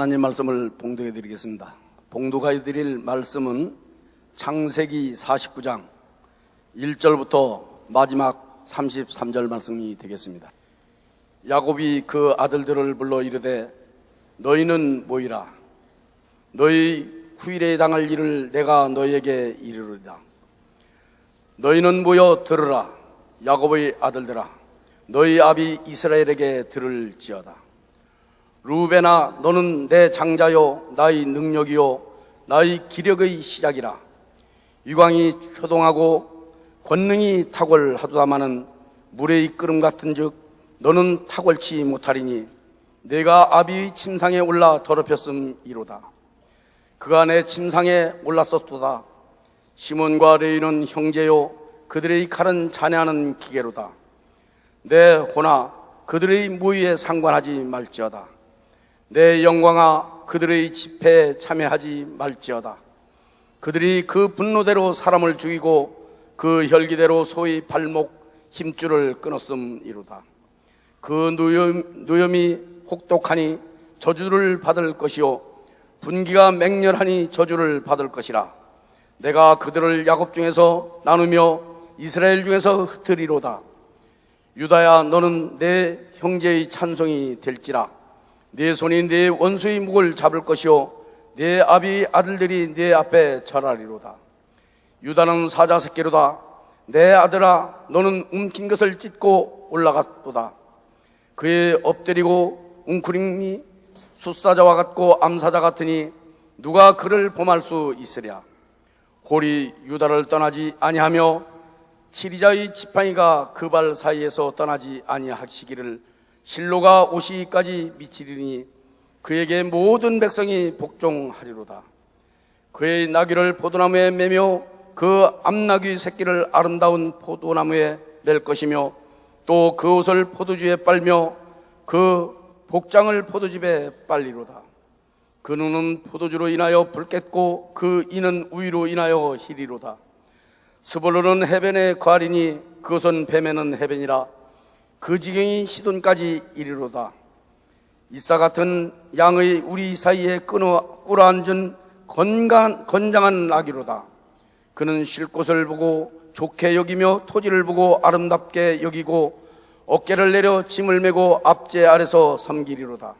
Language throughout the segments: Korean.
하나님 말씀을 봉독해 드리겠습니다. 봉독해 드릴 말씀은 창세기 49장 1절부터 마지막 33절 말씀이 되겠습니다. 야곱이 그 아들들을 불러 이르되 너희는 모이라. 너희 후일에 당할 일을 내가 너희에게 이르리다. 너희는 모여 들으라. 야곱의 아들들아, 너희 아비 이스라엘에게 들을지어다. 루벤아, 너는 내 장자요 나의 능력이요 나의 기력의 시작이라. 유광이 효동하고 권능이 탁월하도다마는 물의 끓음 같은즉 너는 탁월치 못하리니 내가 아비의 침상에 올라 더럽혔음이로다. 그가 내 침상에 올랐었도다. 시몬과 레위는 형제요 그들의 칼은 잔해하는 기계로다. 내 호나 그들의 모의에 상관하지 말지어다. 내 영광아 그들의 집회에 참여하지 말지어다. 그들이 그 분노대로 사람을 죽이고 그 혈기대로 소의 발목 힘줄을 끊었음이로다. 그 노염이 혹독하니 저주를 받을 것이요 분기가 맹렬하니 저주를 받을 것이라. 내가 그들을 야곱 중에서 나누며 이스라엘 중에서 흩으리로다. 유다야, 너는 내 형제의 찬송이 될지라. 네 손이 네 원수의 목을 잡을 것이요 네 아비 아들들이 네 앞에 절하리로다. 유다는 사자 새끼로다. 내 아들아, 너는 움킨 것을 찢고 올라갔도다. 그의 엎드리고 웅크림이 숫사자와 같고 암사자 같으니 누가 그를 범할 수 있으랴. 홀이 유다를 떠나지 아니하며 치리자의 지팡이가 그 발 사이에서 떠나지 아니하시기를 실로가 오시기까지 미치리니 그에게 모든 백성이 복종하리로다. 그의 나귀를 포도나무에 매며 그 암나귀 새끼를 아름다운 포도나무에 맬 것이며 또 그 옷을 포도주에 빨며 그 복장을 포도즙에 빨리로다. 그 눈은 포도주로 인하여 붉겠고 그 이는 우유로 인하여 희리로다. 스불론은 해변에 거하리니 그것은 뱀에는 해변이라. 그 지경이 시돈까지 이르로다. 이사 같은 양의 우리 사이에 꿇어앉은 건장한 나귀로다. 그는 쉴 곳을 보고 좋게 여기며 토지를 보고 아름답게 여기고 어깨를 내려 짐을 메고 앞제 아래서 섬기리로다.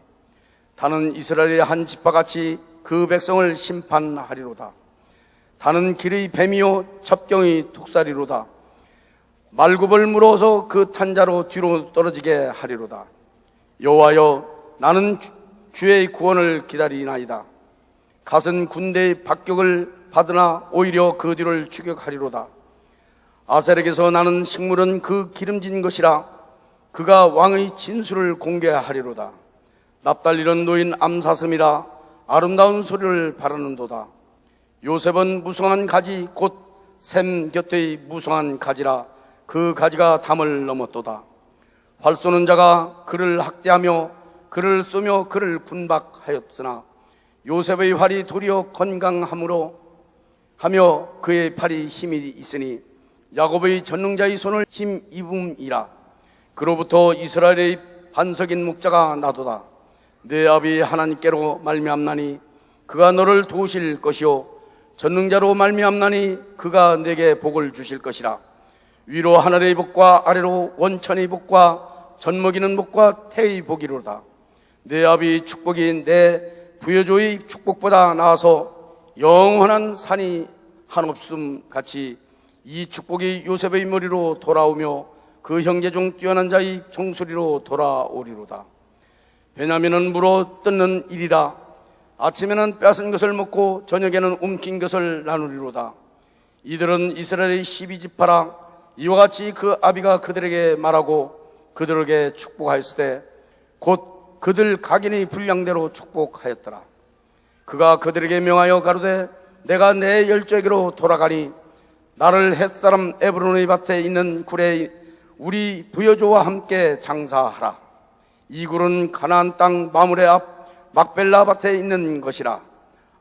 다는 이스라엘의 한 지파같이 그 백성을 심판하리로다. 다는 길의 뱀이요 첩경의 독사리로다. 말굽을 물어서 그 탄자로 뒤로 떨어지게 하리로다. 여호와여, 나는 주의 구원을 기다리나이다. 갓은 군대의 박격을 받으나 오히려 그 뒤를 추격하리로다. 아셀에게서 나는 식물은 그 기름진 것이라. 그가 왕의 진술을 공개하리로다. 납달리는 노인 암사슴이라. 아름다운 소리를 바라는도다. 요셉은 무성한 가지 곧 샘 곁의 무성한 가지라. 그 가지가 담을 넘었도다. 활 쏘는 자가 그를 학대하며 그를 쏘며 그를 군박하였으나 요셉의 활이 도리어 건강함으로 하며 그의 팔이 힘이 있으니 야곱의 전능자의 손을 힘입음이라. 그로부터 이스라엘의 반석인 목자가 나도다. 내 아비 하나님께로 말미암나니 그가 너를 도우실 것이요 전능자로 말미암나니 그가 내게 복을 주실 것이라. 위로 하늘의 복과 아래로 원천의 복과 젖먹이는 복과 태의 복이로다. 내 아비 축복이 내 부여조의 축복보다 나아서 영원한 산이 한없음 같이 이 축복이 요셉의 머리로 돌아오며 그 형제 중 뛰어난 자의 종소리로 돌아오리로다. 베냐민은 물어 뜯는 일이라. 아침에는 빼앗은 것을 먹고 저녁에는 움킨 것을 나누리로다. 이들은 이스라엘의 12지파라. 이와 같이 그 아비가 그들에게 말하고 그들에게 축복하였을 때 곧 그들 각인의 분량대로 축복하였더라. 그가 그들에게 명하여 가로되 내가 내 열조에게로 돌아가니 나를 햇사람 에브론의 밭에 있는 굴에 우리 부여조와 함께 장사하라. 이 굴은 가나안 땅 마므레 앞 막벨라 밭에 있는 것이라.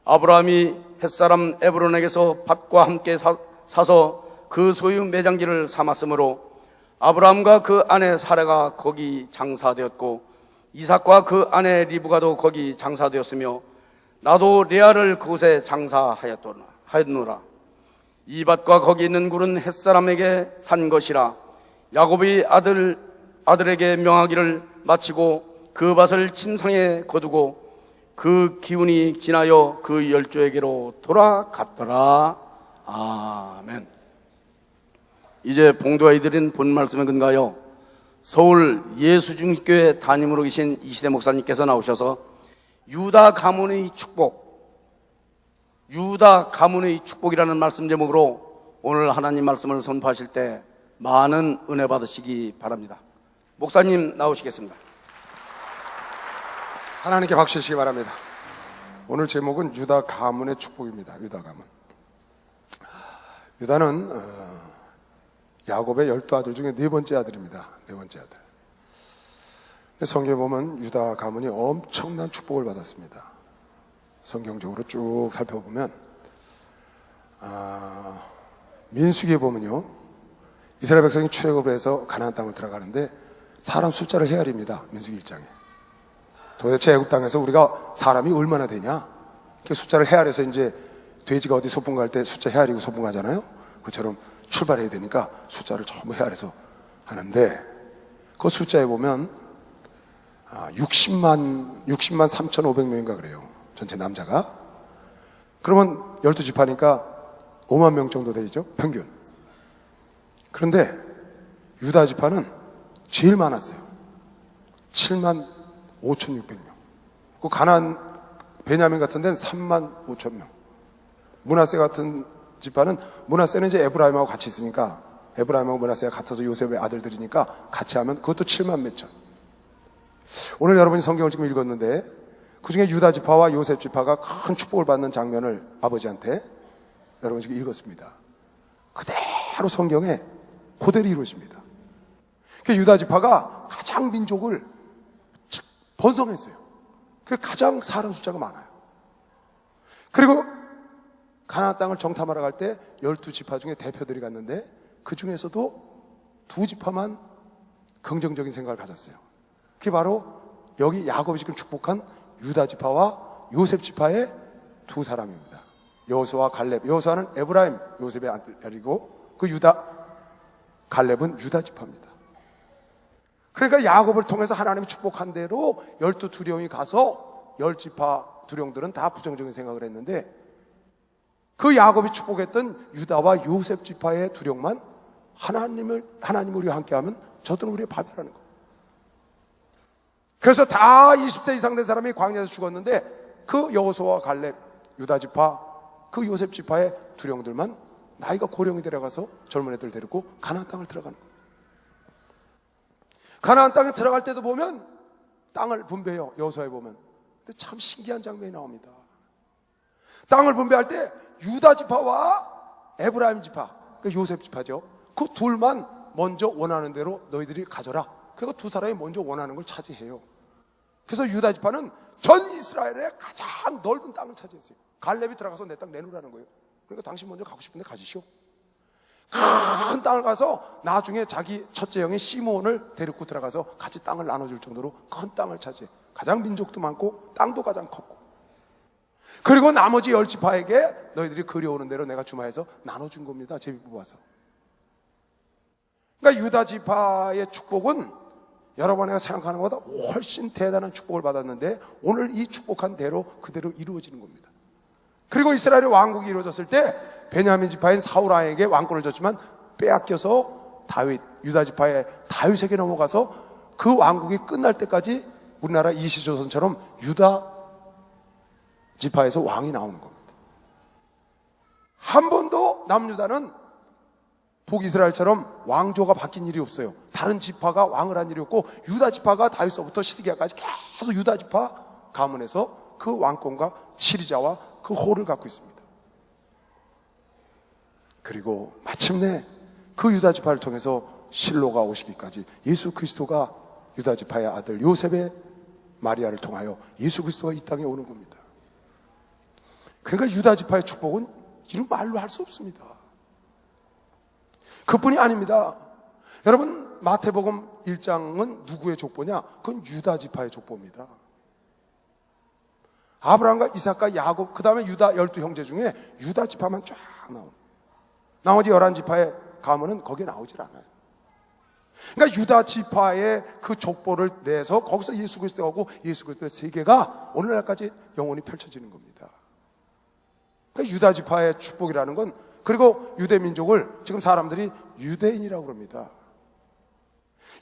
아브라함이 햇사람 에브론에게서 밭과 함께 사서 그 소유 매장지를 삼았으므로 아브라함과 그 아내 사라가 거기 장사되었고 이삭과 그 아내 리브가도 거기 장사되었으며 나도 레아를 그곳에 장사하였노라. 이 밭과 거기 있는 굴은 햇사람에게 산 것이라. 야곱이 아들에게 명하기를 마치고 그 밭을 침상에 거두고 그 기운이 지나여 그 열조에게로 돌아갔더라. 아멘. 이제 봉도에 드린 본 말씀에 근거하여 서울 예수중교회 담임으로 계신 이시대 목사님께서 나오셔서 유다 가문의 축복이라는 말씀 제목으로 오늘 하나님 말씀을 선포하실 때 많은 은혜 받으시기 바랍니다. 목사님 나오시겠습니다. 하나님께 박수 주시기 바랍니다. 오늘 제목은 유다 가문의 축복입니다. 유다 가문. 유다는 야곱의 12아들 중에 네 번째 아들입니다. 네 번째 아들. 성경에 보면 유다 가문이 엄청난 축복을 받았습니다. 성경적으로 쭉 살펴보면 민수기에 보면요, 이스라엘 백성이 출애굽을 해서 가나안 땅을 들어가는데 사람 숫자를 헤아립니다. 민수기 1장에 도대체 애굽 땅에서 우리가 사람이 얼마나 되냐, 그 숫자를 헤아려서 이제 돼지가 어디 소풍 갈 때 숫자 헤아리고 소풍 가잖아요. 그처럼 출발해야 되니까 숫자를 전부 헤아려서 하는데 그 숫자에 보면 60만 3,500명인가 그래요. 전체 남자가. 그러면 12지파니까 5만 명 정도 되죠, 평균. 그런데 유다 지파는 제일 많았어요. 7만 5,600명. 그 가나안 베냐민 같은 데는 3만 5천 명. 므낫세 같은 지파는, 므낫세는 이제 에브라임하고 같이 있으니까, 에브라임하고 므낫세가 같아서 요셉의 아들들이니까 같이 하면 그것도 7만 몇 천. 오늘 여러분이 성경을 지금 읽었는데 그 중에 유다 지파와 요셉 지파가 큰 축복을 받는 장면을 아버지한테 여러분 지금 읽었습니다. 그대로 성경에 그대로 이루어집니다. 그 유다 지파가 가장 민족을 번성했어요. 그 가장 사람 숫자가 많아요. 그리고 가나안 땅을 정탐하러 갈 때 12지파 중에 대표들이 갔는데 그 중에서도 2지파만 긍정적인 생각을 가졌어요. 그게 바로 여기 야곱이 지금 축복한 유다 지파와 요셉 지파의 두 사람입니다. 여호수아와 갈렙. 여호수아는 에브라임 요셉의 아들이고 그 유다 갈렙은 유다 지파입니다. 그러니까 야곱을 통해서 하나님이 축복한 대로 12두령이 가서 10지파 두령들은 다 부정적인 생각을 했는데 그 야곱이 축복했던 유다와 요셉 지파의 두령만 하나님을 우리와 함께하면 저들은 우리의 밥이라는 거. 그래서 다 20세 이상 된 사람이 광야에서 죽었는데 그 여호수아와 갈렙 유다 지파 그 요셉 지파의 두령들만 나이가 고령이 들어가서 젊은 애들 데리고 가나안 땅을 들어가는 거예요. 가나안 땅에 들어갈 때도 보면 땅을 분배해요. 여호수아에 보면. 근데 참 신기한 장면이 나옵니다. 땅을 분배할 때 유다 지파와 에브라임 지파, 그러니까 요셉 지파죠. 그 둘만 먼저 원하는 대로 너희들이 가져라. 그리고 두 사람이 먼저 원하는 걸 차지해요. 그래서 유다 지파는 전 이스라엘의 가장 넓은 땅을 차지했어요. 갈렙이 들어가서 내 땅 내놓으라는 거예요. 그러니까 당신 먼저 가고 싶은데 가지시오. 큰 땅을 가서 나중에 자기 첫째 형인 시므온을 데리고 들어가서 같이 땅을 나눠줄 정도로 큰 땅을 차지해. 가장 민족도 많고 땅도 가장 컸고. 그리고 나머지 10지파에게 너희들이 그려오는 대로 내가 주마에서 나눠준 겁니다. 제비 뽑아서. 그러니까 유다 지파의 축복은 여러분이 생각하는 것보다 훨씬 대단한 축복을 받았는데 오늘 이 축복한 대로 그대로 이루어지는 겁니다. 그리고 이스라엘의 왕국이 이루어졌을 때 베냐민 지파인 사울 왕에게 왕권을 줬지만 빼앗겨서 유다 지파의 다윗에게 넘어가서 그 왕국이 끝날 때까지 우리나라 이시조선처럼 유다 지파에서 왕이 나오는 겁니다. 한 번도 남유다는 북이스라엘처럼 왕조가 바뀐 일이 없어요. 다른 지파가 왕을 한 일이 없고 유다 지파가 다윗서부터 시드기야까지 계속 유다 지파 가문에서 그 왕권과 치리자와 그 호를 갖고 있습니다. 그리고 마침내 그 유다 지파를 통해서 실로가 오시기까지 예수 그리스도가 유다 지파의 아들 요셉의 마리아를 통하여 예수 그리스도가 이 땅에 오는 겁니다. 그러니까 유다 지파의 축복은 이루 말로 할 수 없습니다. 그뿐이 아닙니다. 여러분, 마태복음 1장은 누구의 족보냐? 그건 유다 지파의 족보입니다. 아브라함과 이삭과 야곱, 그 다음에 유다 12형제 중에 유다 지파만 쫙 나옵니다. 나머지 11지파의 가문은 거기에 나오질 않아요. 그러니까 유다 지파의 그 족보를 내서 거기서 예수 그리스도하고 예수 그리스도의 세계가 오늘날까지 영원히 펼쳐지는 겁니다. 그러니까 유다 지파의 축복이라는 건, 그리고 유대 민족을 지금 사람들이 유대인이라고 그럽니다.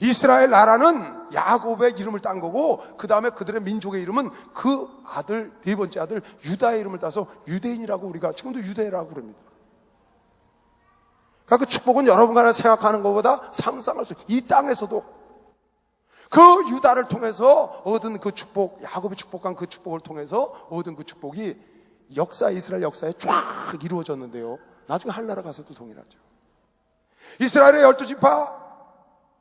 이스라엘 나라는 야곱의 이름을 딴 거고, 그 다음에 그들의 민족의 이름은 그 아들, 네 번째 아들 유다의 이름을 따서 유대인이라고, 우리가 지금도 유대라고 그럽니다. 그러니까 그 축복은 여러분가 생각하는 것보다 상상할 수, 이 땅에서도 그 유다를 통해서 얻은 그 축복, 야곱이 축복한 그 축복을 통해서 얻은 그 축복이 이스라엘 역사에 쫙 이루어졌는데요, 나중에 한나라 가서도 동일하죠. 이스라엘의 12지파,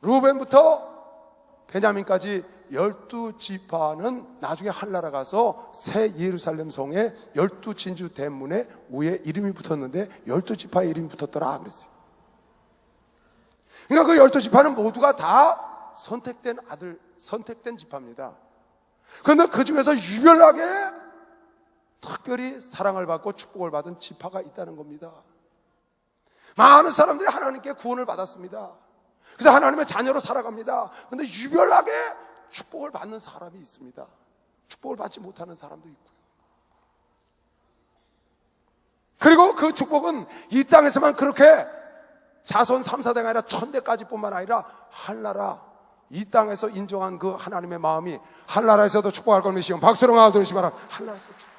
루벤부터 베냐민까지 12지파는 나중에 한나라 가서 새 예루살렘 성에 12진주 대문에 위에 이름이 붙었는데 12지파의 이름이 붙었더라 그랬어요. 그러니까 그 12지파는 모두가 다 선택된 아들, 선택된 지파입니다. 그런데 그 중에서 유별나게 특별히 사랑을 받고 축복을 받은 지파가 있다는 겁니다. 많은 사람들이 하나님께 구원을 받았습니다. 그래서 하나님의 자녀로 살아갑니다. 그런데 유별나게 축복을 받는 사람이 있습니다. 축복을 받지 못하는 사람도 있고요. 그리고 그 축복은 이 땅에서만 그렇게 자손 3, 4대가 아니라 1000대까지 뿐만 아니라 한나라, 이 땅에서 인정한 그 하나님의 마음이 한나라에서도 축복할 걸 믿으시면 박수로 나와 들으시기 바랍니다. 한나라에서 축복.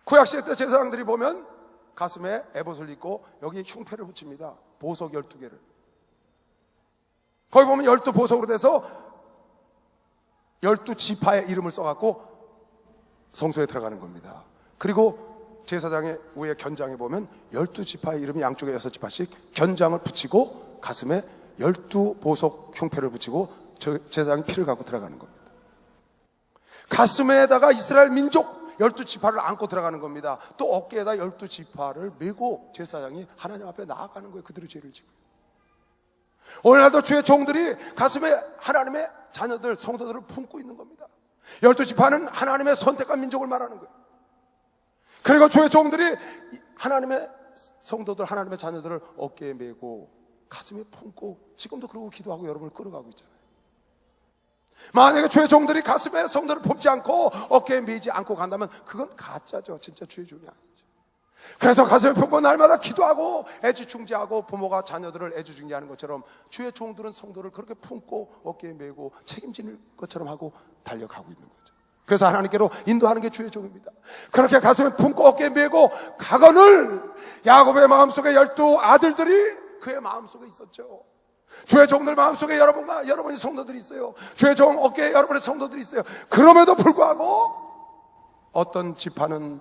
구약시대 때 제사장들이 보면 가슴에 에봇을 입고 여기 흉패를 붙입니다. 보석 12개를. 거기 보면 12보석으로 돼서 12지파의 이름을 써갖고 성소에 들어가는 겁니다. 그리고 제사장의 위에 견장에 보면 12지파의 이름이 양쪽에 6지파씩 견장을 붙이고 가슴에 12보석 흉패를 붙이고 제사장이 피를 갖고 들어가는 겁니다. 가슴에다가 이스라엘 민족 12지파를 안고 들어가는 겁니다. 또 어깨에다 12지파를 메고 제사장이 하나님 앞에 나아가는 거예요. 그들의 죄를 지고. 오늘날도 주의 종들이 가슴에 하나님의 자녀들, 성도들을 품고 있는 겁니다. 12지파는 하나님의 선택한 민족을 말하는 거예요. 그리고 주의 종들이 하나님의 성도들, 하나님의 자녀들을 어깨에 메고 가슴에 품고 지금도 그러고 기도하고 여러분을 끌어가고 있잖아요. 만약에 주의 종들이 가슴에 성도를 품지 않고 어깨에 메지 않고 간다면 그건 가짜죠. 진짜 주의 종이 아니죠. 그래서 가슴에 품고 날마다 기도하고 애지중지하고 부모가 자녀들을 애지중지하는 것처럼 주의 종들은 성도를 그렇게 품고 어깨에 메고 책임지는 것처럼 하고 달려가고 있는 거죠. 그래서 하나님께로 인도하는 게 주의 종입니다. 그렇게 가슴에 품고 어깨에 메고 가거늘 야곱의 마음속에 12아들들이 그의 마음속에 있었죠. 주의 종들 마음속에 여러분과 여러분의 성도들이 있어요. 주의 종 어깨에 여러분의 성도들이 있어요. 그럼에도 불구하고 어떤 지파는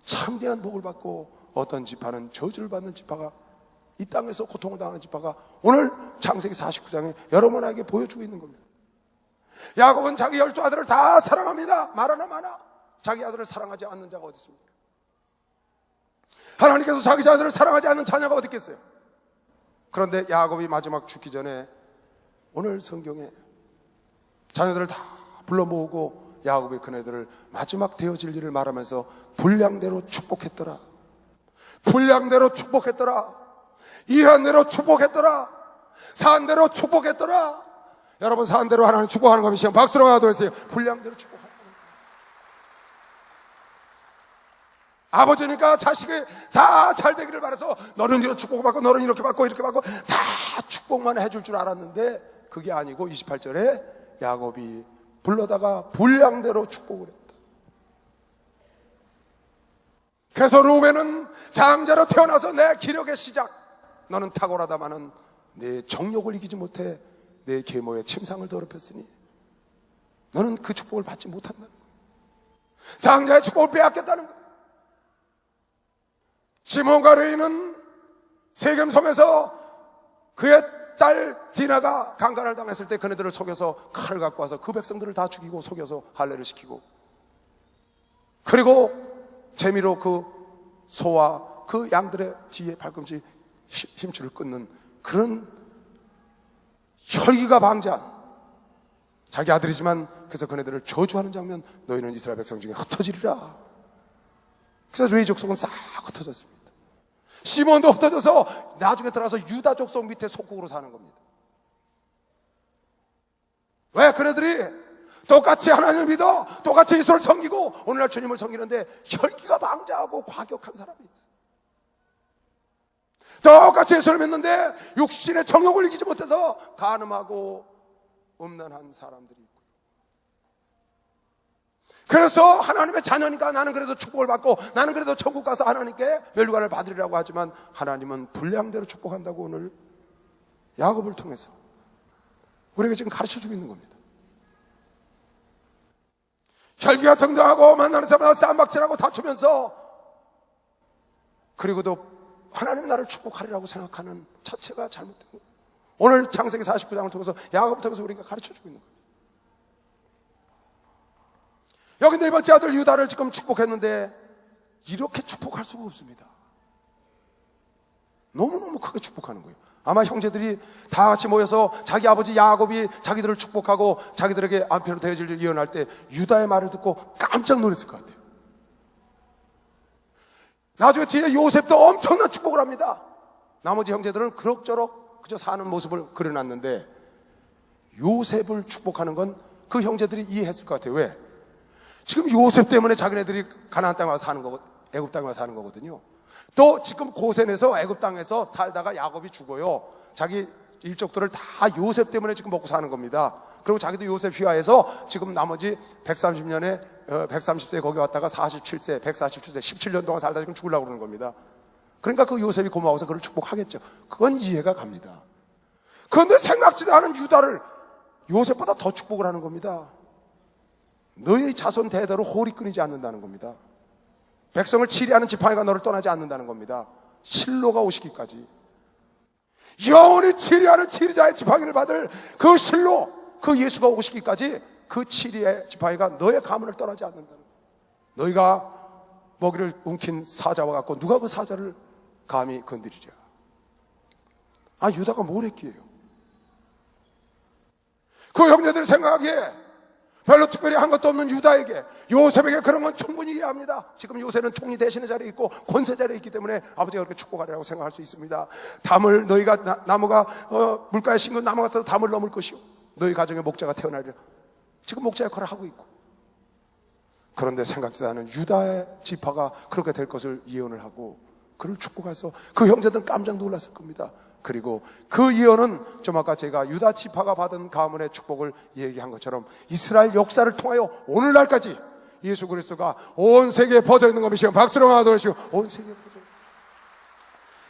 참대한 복을 받고 어떤 지파는 저주를 받는 지파가, 이 땅에서 고통을 당하는 지파가 오늘 창세기 49장에 여러분에게 보여주고 있는 겁니다. 야곱은 자기 12아들을 다 사랑합니다. 말하나 마나 자기 아들을 사랑하지 않는 자가 어디 있습니까? 하나님께서 자기 자녀들을 사랑하지 않는 자녀가 어디 있겠어요? 그런데 야곱이 마지막 죽기 전에 오늘 성경에 자녀들을 다 불러 모으고 야곱의 그네들을 마지막 되어질 일을 말하면서 분량대로 축복했더라. 분량대로 축복했더라. 일한 대로 축복했더라. 산 대로 축복했더라. 여러분, 산 대로 하나님 축복하는 겁니다. 시간 박수로 하도록 분량대로 축복하는 겁니다. 아버지니까 자식이 다 잘 되기를 바라서 너는 이렇게 축복받고 너는 이렇게 받고 이렇게 받고 다 축복만 해줄 줄 알았는데 그게 아니고 28절에 야곱이 불러다가 분량대로 축복을 했다. 그래서 루벤은 장자로 태어나서 내 기력의 시작, 너는 탁월하다마는 내 정욕을 이기지 못해 내 계모의 침상을 더럽혔으니 너는 그 축복을 받지 못한다는 거예요. 장자의 축복을 빼앗겼다는 거예요. 시몬과 레위는 세겜섬에서 그의 딸 디나가 강간을 당했을 때 그네들을 속여서 칼을 갖고 와서 그 백성들을 다 죽이고 속여서 할례를 시키고, 그리고 재미로 그 소와 그 양들의 뒤에 발꿈치 힘줄을 끊는 그런 혈기가 방자한 자기 아들이지만 그래서 그네들을 저주하는 장면, 너희는 이스라엘 백성 중에 흩어지리라. 그래서 레위 족속은 싹 흩어졌습니다. 시몬도 흩어져서 나중에 들어가서 유다 족속 밑에 속국으로 사는 겁니다. 왜? 그네들이 똑같이 하나님을 믿어 똑같이 예수를 섬기고 오늘날 주님을 섬기는데 혈기가 방자하고 과격한 사람이 있어요. 똑같이 예수를 믿는데 육신의 정욕을 이기지 못해서 간음하고 음란한 사람들이 있고요. 그래서 하나님의 자녀니까 나는 그래도 축복을 받고 나는 그래도 천국 가서 하나님께 멸류관을 받으리라고 하지만 하나님은 분량대로 축복한다고 오늘 야곱을 통해서 우리에게 지금 가르쳐주고 있는 겁니다. 혈기가 등등하고 만나는 사람마다 쌈박질하고 다투면서 그리고도 하나님 나를 축복하리라고 생각하는 자체가 잘못된 거예요. 오늘 창세기 49장을 통해서 야곱을 통해서 우리가 가르쳐주고 있는 거예요. 여기 네 번째 아들 유다를 지금 축복했는데 이렇게 축복할 수가 없습니다. 너무너무 크게 축복하는 거예요. 아마 형제들이 다 같이 모여서 자기 아버지 야곱이 자기들을 축복하고 자기들에게 안편으로 대해질 일을 예언할 때 유다의 말을 듣고 깜짝 놀랐을 것 같아요. 나중에 뒤에 요셉도 엄청난 축복을 합니다. 나머지 형제들은 그럭저럭 그저 사는 모습을 그려놨는데 요셉을 축복하는 건 그 형제들이 이해했을 것 같아요. 왜? 지금 요셉 때문에 자기네들이 가나안 땅에 와서 사는 거고 애굽 땅에 와서 사는 거거든요. 또 지금 고센에서 애굽 땅에서 살다가 야곱이 죽어요. 자기 일족들을 다 요셉 때문에 지금 먹고 사는 겁니다. 그리고 자기도 요셉 휘하에서 지금 나머지 130년에 130세 거기 왔다가 47세 147세 17년 동안 살다 지금 죽으려고 그러는 겁니다. 그러니까 그 요셉이 고마워서 그를 축복하겠죠. 그건 이해가 갑니다. 그런데 생각지도 않은 유다를 요셉보다 더 축복을 하는 겁니다. 너의 자손 대대로 홀이 끊이지 않는다는 겁니다. 백성을 치리하는 지팡이가 너를 떠나지 않는다는 겁니다. 실로가 오시기까지 영원히 치리하는 치리자의 지팡이를 받을 그 실로, 그 예수가 오시기까지 그 치리의 지팡이가 너의 가문을 떠나지 않는다는 거예요. 너희가 먹이를 움킨 사자와 같고 누가 그 사자를 감히 건드리랴. 아, 유다가 뭘 했기에요? 그 형제들 생각하기에 별로 특별히 한 것도 없는 유다에게, 요셉에게 그런 건 충분히 이해합니다. 지금 요셉은 총리 대신의 자리에 있고 권세 자리에 있기 때문에 아버지가 그렇게 축복하리라고 생각할 수 있습니다. 담을 너희가 나무가 물가에 심은 나무 같아서 담을 넘을 것이요 너희 가정에 목자가 태어나리라. 지금 목자 역할을 하고 있고, 그런데 생각지도 않은 유다의 지파가 그렇게 될 것을 예언을 하고 그를 축복해서 그 형제들은 깜짝 놀랐을 겁니다. 그리고 그 예언은 좀 아까 제가 유다 지파가 받은 가문의 축복을 얘기한 것처럼 이스라엘 역사를 통하여 오늘날까지 예수 그리스도가 온 세계에 퍼져 있는 것이시고, 박수로 하도록 온 세계에 퍼져 있는,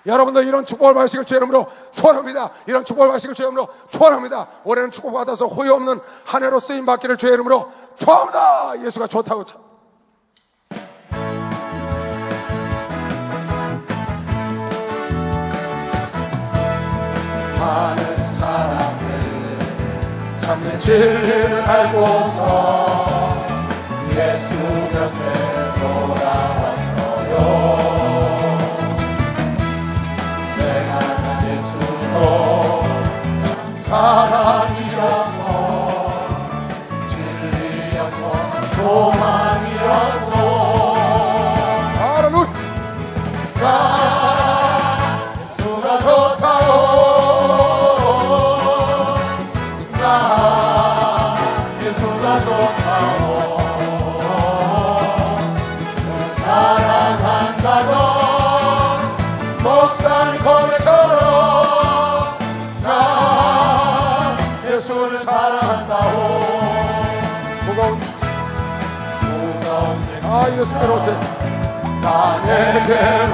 여러분들 이런 축복을 받으시길 주의 이름으로 축원합니다. 이런 축복을 받으시길 주의 이름으로 축원합니다. 올해는 축복받아서 후회 없는 한 해로 쓰임 받기를 주의 이름으로 축원합니다. 예수가 좋다고 참. 많은 사람들 참된 진리를 알고서 예수 곁에 돌아왔어요. 내가 만난 예수도 사랑이었고 진리였고 소망이었어. 할렐루야. 예수가 좋다오. 예수가 좋다오. 사랑한다던 목사님 고백처럼 나 예수를 사랑한다오. 무거운 예수께로 오세요. 나 내게로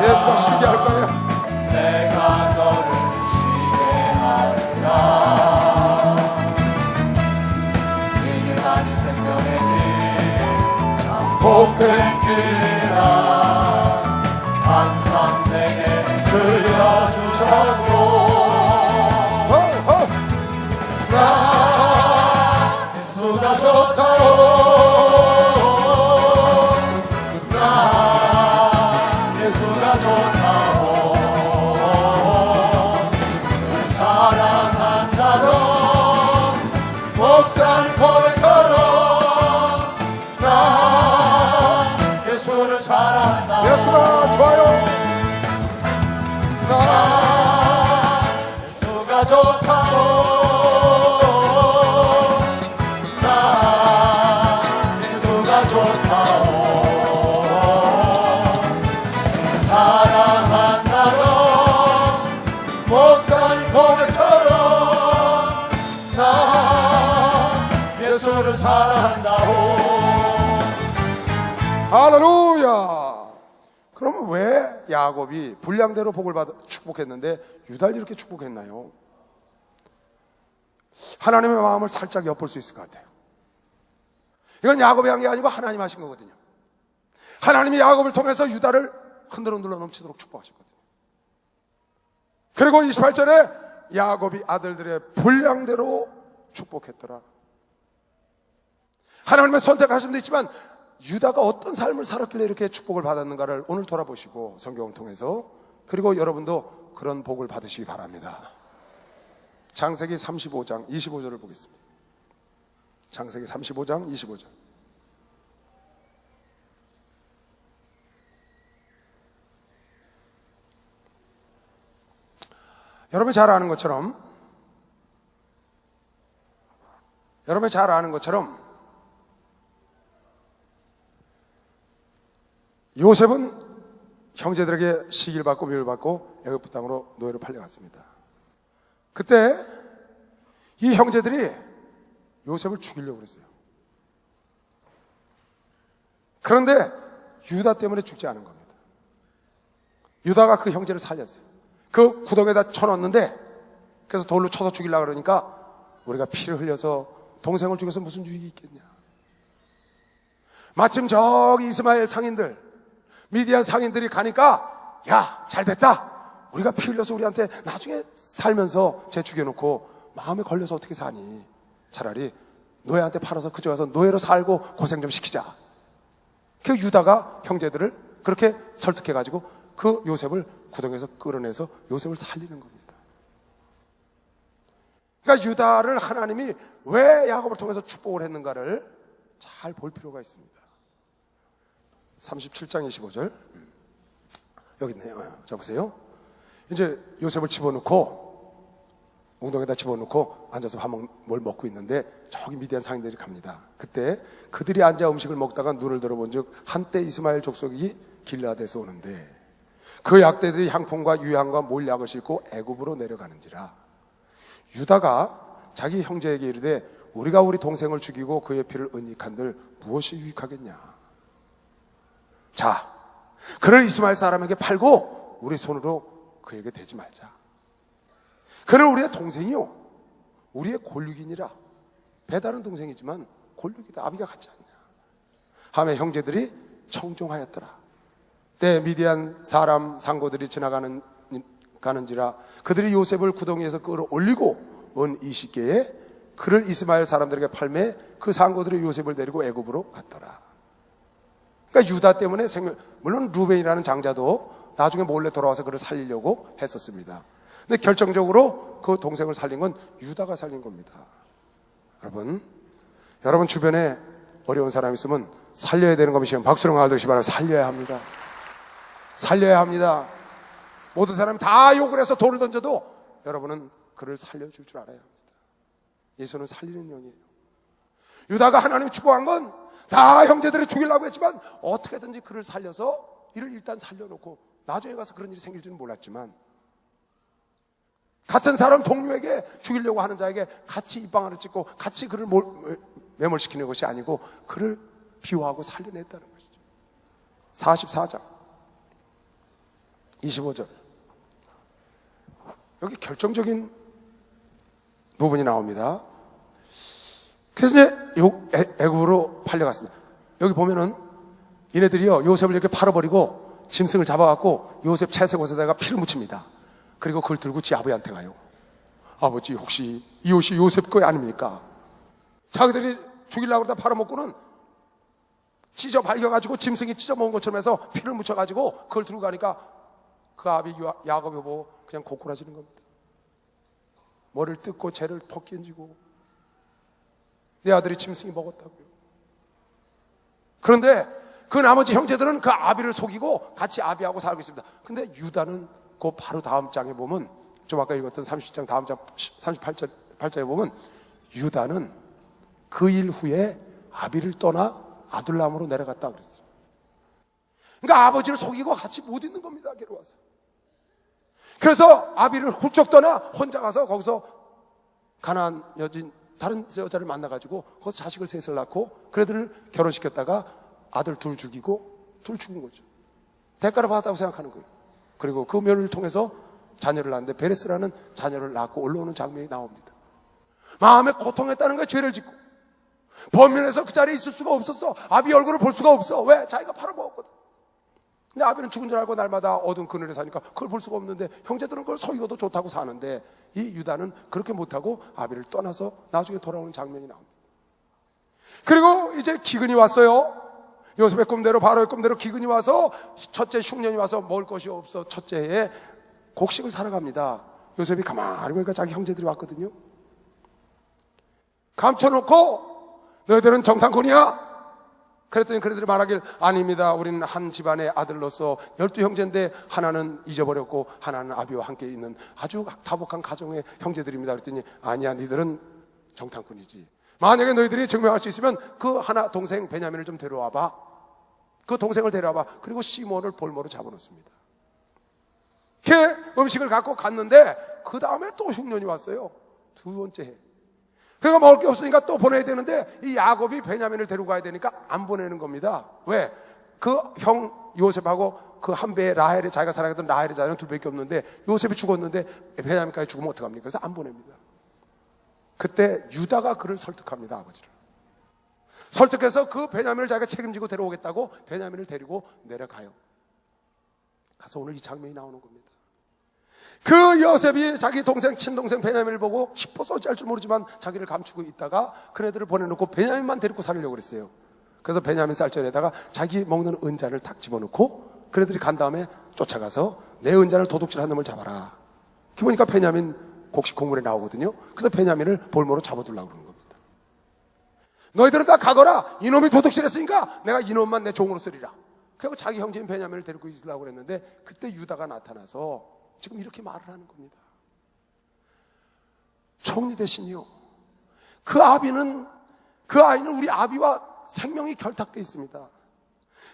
예수가 쉬게 할 거예요. 내가 너를 쉬게 하리라. 이는 아니 생명의 길 복된 길이라 항상 내게 들려주셨소. 나 예수가 좋다오. 나 예수가 좋다오. 사랑한다오. 할렐루야. 그러면 왜 야곱이 분량대로 복을 받아 축복했는데 유다를 이렇게 축복했나요? 하나님의 마음을 살짝 엿볼 수 있을 것 같아요. 이건 야곱이 한 게 아니고 하나님 하신 거거든요. 하나님이 야곱을 통해서 유다를 흔들흔들어 넘치도록 축복하셨거든요. 그리고 28절에 야곱이 아들들의 분량대로 축복했더라. 하나님의 선택하심도 있지만 유다가 어떤 삶을 살았길래 이렇게 축복을 받았는가를 오늘 돌아보시고 성경을 통해서, 그리고 여러분도 그런 복을 받으시기 바랍니다. 창세기 35장 25절을 보겠습니다. 창세기 35장 25절. 여러분이 잘 아는 것처럼 요셉은 형제들에게 시기를 받고 미움을 받고 애굽 땅으로 노예로 팔려갔습니다. 그때 이 형제들이 요셉을 죽이려고 그랬어요. 그런데 유다 때문에 죽지 않은 겁니다. 유다가 그 형제를 살렸어요. 그 구덩이에다 쳐넣었는데, 그래서 돌로 쳐서 죽이려고 그러니까 우리가 피를 흘려서 동생을 죽여서 무슨 유익이 있겠냐. 마침 저기 이스마엘 상인들, 미디안 상인들이 가니까 야, 잘됐다. 우리가 피 흘려서 우리한테 나중에 살면서 쟤 죽여놓고 마음에 걸려서 어떻게 사니. 차라리 노예한테 팔아서 그쪽 가서 노예로 살고 고생 좀 시키자. 그 유다가 형제들을 그렇게 설득해가지고 그 요셉을 구덩이에서 끌어내서 요셉을 살리는 겁니다. 그러니까 유다를 하나님이 왜 야곱을 통해서 축복을 했는가를 잘 볼 필요가 있습니다. 37장 25절 여기 있네요. 자 보세요. 이제 요셉을 집어넣고 웅덩이에다 집어넣고 앉아서 뭘 먹고 있는데 저기 미디안 상인들이 갑니다. 그때 그들이 앉아 음식을 먹다가 눈을 들어본 즉 한때 이스마엘 족속이 길라앗에서 오는데 그 약대들이 향품과 유향과 몰약을 싣고 애굽으로 내려가는지라. 유다가 자기 형제에게 이르되 우리가 우리 동생을 죽이고 그의 피를 은닉한들 무엇이 유익하겠냐. 자, 그를 이스마엘 사람에게 팔고 우리 손으로 그에게 대지 말자. 그는 우리의 동생이요 우리의 골육이니라. 배다른 동생이지만 골육이다. 아비가 같지 않냐 하며 형제들이 청종하였더라. 때 미디안 사람 상고들이 가는지라. 그들이 요셉을 구덩이에서 끌어올리고 은 20개에 그를 이스마엘 사람들에게 팔매 그 상고들이 요셉을 데리고 애굽으로 갔더라. 그러니까 유다 때문에 물론 루벤이라는 장자도 나중에 몰래 돌아와서 그를 살리려고 했었습니다. 근데 결정적으로 그 동생을 살린 건 유다가 살린 겁니다. 여러분 주변에 어려운 사람 있으면 살려야 되는 것이면 박수로 알듯이 말하면 살려야 합니다. 살려야 합니다. 모든 사람이 다 욕을 해서 돌을 던져도 여러분은 그를 살려줄 줄 알아야 합니다. 예수는 살리는 영이에요. 유다가 하나님이 축복한 건 다 형제들이 죽이려고 했지만 어떻게든지 그를 살려서 이를 일단 살려놓고 나중에 가서 그런 일이 생길지는 몰랐지만 같은 사람 동료에게 죽이려고 하는 자에게 같이 입방아를 찍고 같이 그를 매몰시키는 것이 아니고 그를 비호하고 살려냈다는 것이죠. 44장 25절 여기 결정적인 부분이 나옵니다. 그래서 이제 애굽으로 팔려갔습니다. 여기 보면은 얘네들이요 요셉을 이렇게 팔아버리고 짐승을 잡아갖고 요셉 채색옷에다가 피를 묻힙니다. 그리고 그걸 들고 지 아버지한테 가요. 아버지 혹시 이 옷이 요셉 거 아닙니까? 자기들이 죽이려고 그러다 팔아먹고는 찢어 발겨가지고 짐승이 찢어 먹은 것처럼 해서 피를 묻혀가지고 그걸 들고 가니까 그 아비 야곱이 보고 그냥 고꾸라지는 겁니다. 머리를 뜯고 죄를 벗겨지고 내 아들이 짐승이 먹었다고요. 그런데 그 나머지 형제들은 그 아비를 속이고 같이 아비하고 살고 있습니다. 근데 유다는 그 바로 다음 장에 보면 좀 아까 읽었던 30장 다음 장 38절에 보면 유다는 그 일 후에 아비를 떠나 아둘람으로 내려갔다 그랬어요. 그러니까 아버지를 속이고 같이 못 있는 겁니다. 괴로워서. 그래서 아비를 훌쩍 떠나 혼자 가서 거기서 가나안 여진 다른 여자를 만나가지고 거기서 자식을 셋을 낳고 그 애들을 결혼시켰다가 아들 둘 죽이고 둘 죽은 거죠. 대가를 받았다고 생각하는 거예요. 그리고 그 며느리를 통해서 자녀를 낳는데 베레스라는 자녀를 낳고 올라오는 장면이 나옵니다. 마음에 고통했다는 거예요. 죄를 짓고 범면에서 그 자리에 있을 수가 없었어. 아비 얼굴을 볼 수가 없어. 왜? 자기가 팔아먹었거든. 근데 아비는 죽은 줄 알고 날마다 어두운 그늘에 사니까 그걸 볼 수가 없는데 형제들은 그걸 소유도 좋다고 사는데 이 유다는 그렇게 못하고 아비를 떠나서 나중에 돌아오는 장면이 나옵니다. 그리고 이제 기근이 왔어요. 요셉의 꿈대로 바로의 꿈대로 기근이 와서 첫째 흉년이 와서 먹을 것이 없어 첫째에 곡식을 사러 갑니다. 요셉이 가만히 보니까 자기 형제들이 왔거든요. 감춰놓고 너희들은 정탐꾼이야? 그랬더니 그들이 말하길 아닙니다. 우리는 한 집안의 아들로서 12형제인데 하나는 잊어버렸고 하나는 아비와 함께 있는 아주 다복한 가정의 형제들입니다. 그랬더니 아니야, 니들은 정탐꾼이지. 만약에 너희들이 증명할 수 있으면 그 하나 동생 베냐민을 좀 데려와봐. 그 동생을 데려와봐. 그리고 시몬을 볼모로 잡아놓습니다. 그 음식을 갖고 갔는데 그 다음에 또 흉년이 왔어요. 두 번째 해. 그러니까 먹을 게 없으니까 또 보내야 되는데 이 야곱이 베냐민을 데리고 가야 되니까 안 보내는 겁니다. 왜? 그 형 요셉하고 그 한 배에 라헬이 자기가 사랑했던 라헬의 자녀는 둘밖에 없는데 요셉이 죽었는데 베냐민까지 죽으면 어떡합니까? 그래서 안 보냅니다. 그때 유다가 그를 설득합니다. 아버지를 설득해서 그 베냐민을 자기가 책임지고 데려오겠다고 베냐민을 데리고 내려가요. 가서 오늘 이 장면이 나오는 겁니다. 그 요셉이 자기 동생 친동생 베냐민을 보고 기뻐서 어찌할 줄 모르지만 자기를 감추고 있다가 그네들을 보내놓고 베냐민만 데리고 살려고 그랬어요. 그래서 베냐민 쌀전에다가 자기 먹는 은잔을 딱 집어넣고 그네들이 간 다음에 쫓아가서 내 은잔을 도둑질한 놈을 잡아라. 보니까 베냐민 곡식 곡물에 나오거든요. 그래서 베냐민을 볼모로 잡아두려고 그러는 겁니다. 너희들은 다 가거라. 이놈이 도둑질했으니까 내가 이놈만 내 종으로 쓰리라. 그리고 자기 형제인 베냐민을 데리고 있으려고 그랬는데 그때 유다가 나타나서 지금 이렇게 말을 하는 겁니다. 총리 대신이요, 그 아이는 우리 아비와 생명이 결탁되어 있습니다.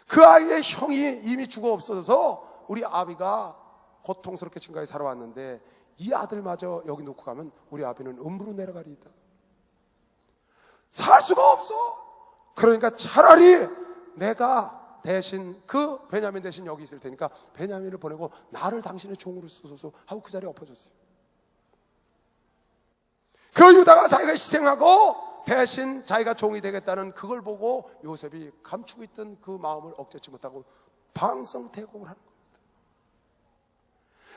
그 아이의 형이 이미 죽어 없어져서 우리 아비가 고통스럽게 지금까지 살아왔는데 이 아들마저 여기 놓고 가면 우리 아비는 음부로 내려가리이다. 살 수가 없어. 그러니까 차라리 내가 대신 그 베냐민 대신 여기 있을 테니까 베냐민을 보내고 나를 당신의 종으로 쓰소서 하고 그 자리에 엎어졌어요. 그 유다가 자기가 희생하고 대신 자기가 종이 되겠다는 그걸 보고 요셉이 감추고 있던 그 마음을 억제치 못하고 방성대곡을 하는 겁니다.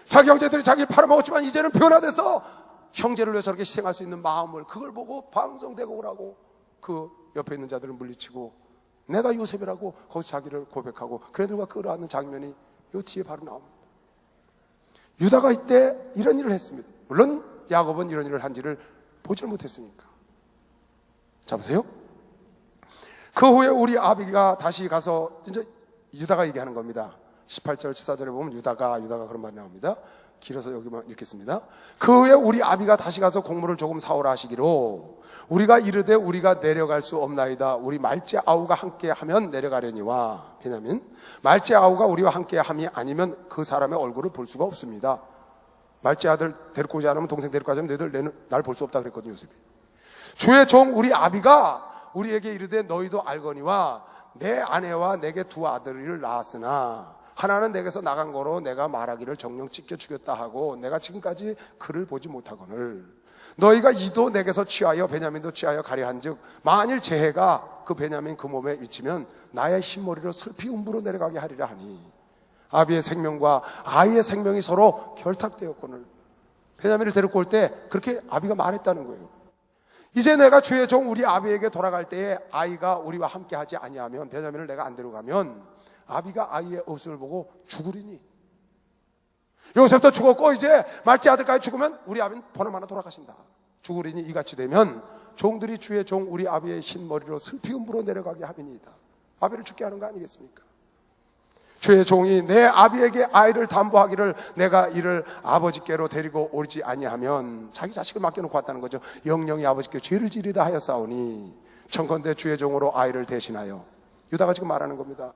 자기 형제들이 자기를 팔아먹었지만 이제는 변화돼서 형제를 위해서 이렇게 희생할 수 있는 마음을 그걸 보고 방성대곡을 하고 그 옆에 있는 자들을 물리치고 내가 요셉이라고 거기서 자기를 고백하고 그네들과 끌어안는 장면이 이 뒤에 바로 나옵니다. 유다가 이때 이런 일을 했습니다. 물론 야곱은 이런 일을 한지를 보질 못했으니까. 자 보세요. 그 후에 우리 아비가 다시 가서 이제 유다가 얘기하는 겁니다. 18절 14절에 보면 유다가 그런 말이 나옵니다. 길어서 여기만 읽겠습니다. 그 후에 우리 아비가 다시 가서 곡물을 조금 사오라 하시기로 우리가 이르되 우리가 내려갈 수 없나이다. 우리 말째 아우가 함께 하면 내려가려니와. 베냐민 말째 아우가 우리와 함께 함이 아니면 그 사람의 얼굴을 볼 수가 없습니다. 말째 아들 데리고 오지 않으면 동생 데리고 가자면 너희들 날 볼 수 없다 그랬거든요. 요셉이. 주의 종 우리 아비가 우리에게 이르되 너희도 알거니와 내 아내와 내게 두 아들을 낳았으나 하나는 내게서 나간 거로 내가 말하기를 정령 찢겨 죽였다 하고 내가 지금까지 그를 보지 못하거늘 너희가 이도 내게서 취하여 베냐민도 취하여 가려 한즉 만일 재해가 그 베냐민 그 몸에 미치면 나의 흰머리로 슬피 음부로 내려가게 하리라 하니 아비의 생명과 아이의 생명이 서로 결탁되었거늘. 베냐민을 데리고 올 때 그렇게 아비가 말했다는 거예요. 이제 내가 주의 종 우리 아비에게 돌아갈 때에 아이가 우리와 함께 하지 아니하면 베냐민을 내가 안 데려가면 아비가 아이의 없음을 보고 죽으리니. 요셉도 죽었고 이제 말째 아들까지 죽으면 우리 아비는 보나마나 돌아가신다. 죽으리니 이같이 되면 종들이 주의 종 우리 아비의 흰머리로 슬피 음부로 내려가게 하리니이다. 아비를 죽게 하는 거 아니겠습니까? 주의 종이 내 아비에게 아이를 담보하기를 내가 이를 아버지께로 데리고 오지 아니하면 자기 자식을 맡겨놓고 왔다는 거죠. 영영이 아버지께 죄를 지리다 하였사오니 청컨대 주의 종으로 아이를 대신하여. 유다가 지금 말하는 겁니다.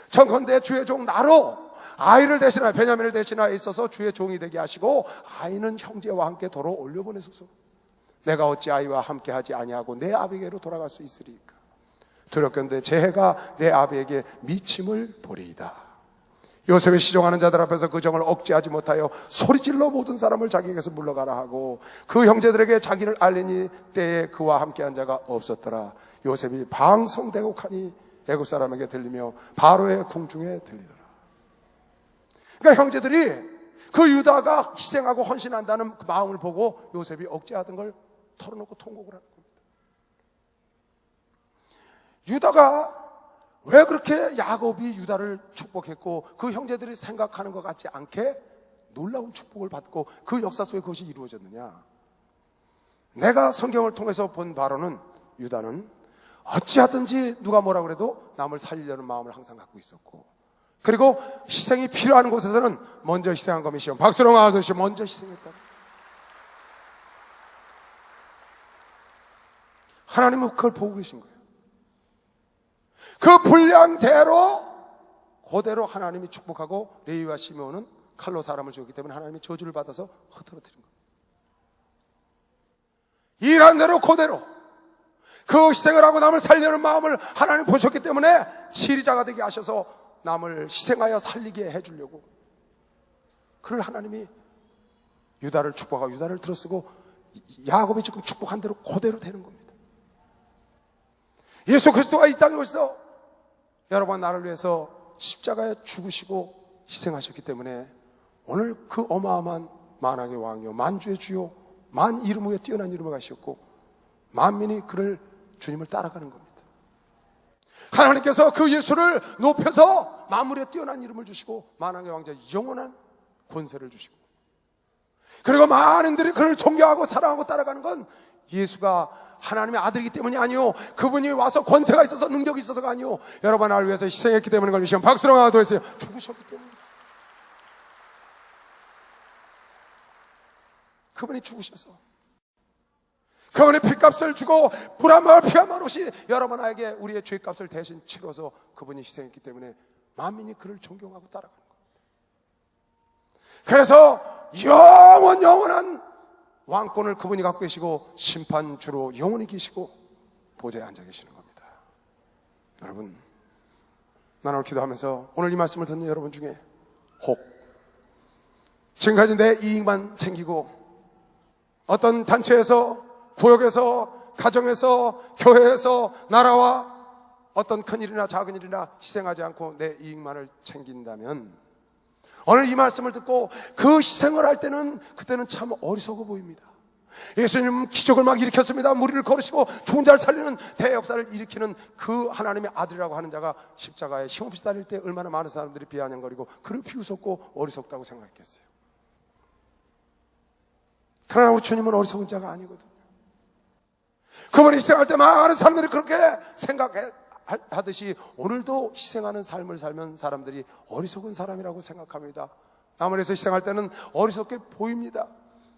청컨대 주의 종 나로 아이를 대신하여 베냐민을 대신하여 있어서 주의 종이 되게 하시고 아이는 형제와 함께 도로 올려보내소서. 내가 어찌 아이와 함께하지 아니하고 내 아비에게로 돌아갈 수 있으리까? 두렵건대 제 해가 내 아비에게 미침을 보리이다. 요셉을 시종하는 자들 앞에서 그 정을 억제하지 못하여 소리질러 모든 사람을 자기에게서 물러가라 하고 그 형제들에게 자기를 알리니 때에 그와 함께한 자가 없었더라. 요셉이 방송대곡하니 애굽 사람에게 들리며 바로의 궁중에 들리더라. 그러니까 형제들이 그 유다가 희생하고 헌신한다는 그 마음을 보고 요셉이 억제하던 걸 털어놓고 통곡을 하는 겁니다. 유다가 왜 그렇게 야곱이 유다를 축복했고 그 형제들이 생각하는 것 같지 않게 놀라운 축복을 받고 그 역사 속에 그것이 이루어졌느냐? 내가 성경을 통해서 본 바로는 유다는 어찌하든지 누가 뭐라 그래도 남을 살리려는 마음을 항상 갖고 있었고, 그리고 희생이 필요한 곳에서는 먼저 희생한 것이요, 박수로 아저씨 먼저 희생했다. 하나님은 그걸 보고 계신 거예요. 그 분량대로 그대로 하나님이 축복하고 레위와 시므온은 칼로 사람을 죽였기 때문에 하나님이 저주를 받아서 흩어뜨린 겁니다. 일한 대로 그대로 그 희생을 하고 남을 살려는 마음을 하나님 보셨기 때문에 치리자가 되게 하셔서 남을 희생하여 살리게 해주려고, 그를 하나님이 유다를 축복하고 유다를 들어쓰고 야곱이 지금 축복한 대로 그대로 되는 겁니다. 예수 그리스도가 이 땅에 오셔서 여러분 나를 위해서 십자가에 죽으시고 희생하셨기 때문에 오늘 그 어마어마한 만왕의 왕이요 만주의 주요 만 이름 위에 뛰어난 이름을 가셨고 만민이 그를 주님을 따라가는 겁니다. 하나님께서 그 예수를 높여서 만물에 뛰어난 이름을 주시고 만왕의 왕자 영원한 권세를 주시고, 그리고 많은들이 그를 존경하고 사랑하고 따라가는 건 예수가 하나님의 아들이기 때문이 아니요, 그분이 와서 권세가 있어서 능력이 있어서가 아니요, 여러분 나를 위해서 희생했기 때문에 그걸 미시면 박수로 하도록 했어요. 죽으셨기 때문에. 그분이 죽으셔서 그분의 피값을 주고 불암말 피함말 없이 여러분에게 우리의 죄값을 대신 치러서 그분이 희생했기 때문에 만민이 그를 존경하고 따라가는 겁니다. 그래서 영원한 왕권을 그분이 갖고 계시고 심판주로 영원히 계시고 보좌에 앉아 계시는 겁니다. 여러분, 나는 오늘 기도하면서 오늘 이 말씀을 듣는 여러분 중에 혹 지금까지 내 이익만 챙기고 어떤 단체에서, 구역에서, 가정에서, 교회에서, 나라와 어떤 큰 일이나 작은 일이나 희생하지 않고 내 이익만을 챙긴다면 오늘 이 말씀을 듣고 그 희생을 할 때는 그때는 참 어리석어 보입니다. 예수님은 기적을 막 일으켰습니다. 무리를 걸으시고 죽은 자를 살리는 대역사를 일으키는 그 하나님의 아들이라고 하는 자가 십자가에 힘없이 달릴 때 얼마나 많은 사람들이 비아냥거리고 그를 비웃었고 어리석다고 생각했겠어요. 그러나 우리 주님은 어리석은 자가 아니거든요. 그분이 희생할 때 많은 사람들이 그렇게 생각하듯이 오늘도 희생하는 삶을 살면 사람들이 어리석은 사람이라고 생각합니다. 남을 위해서 희생할 때는 어리석게 보입니다.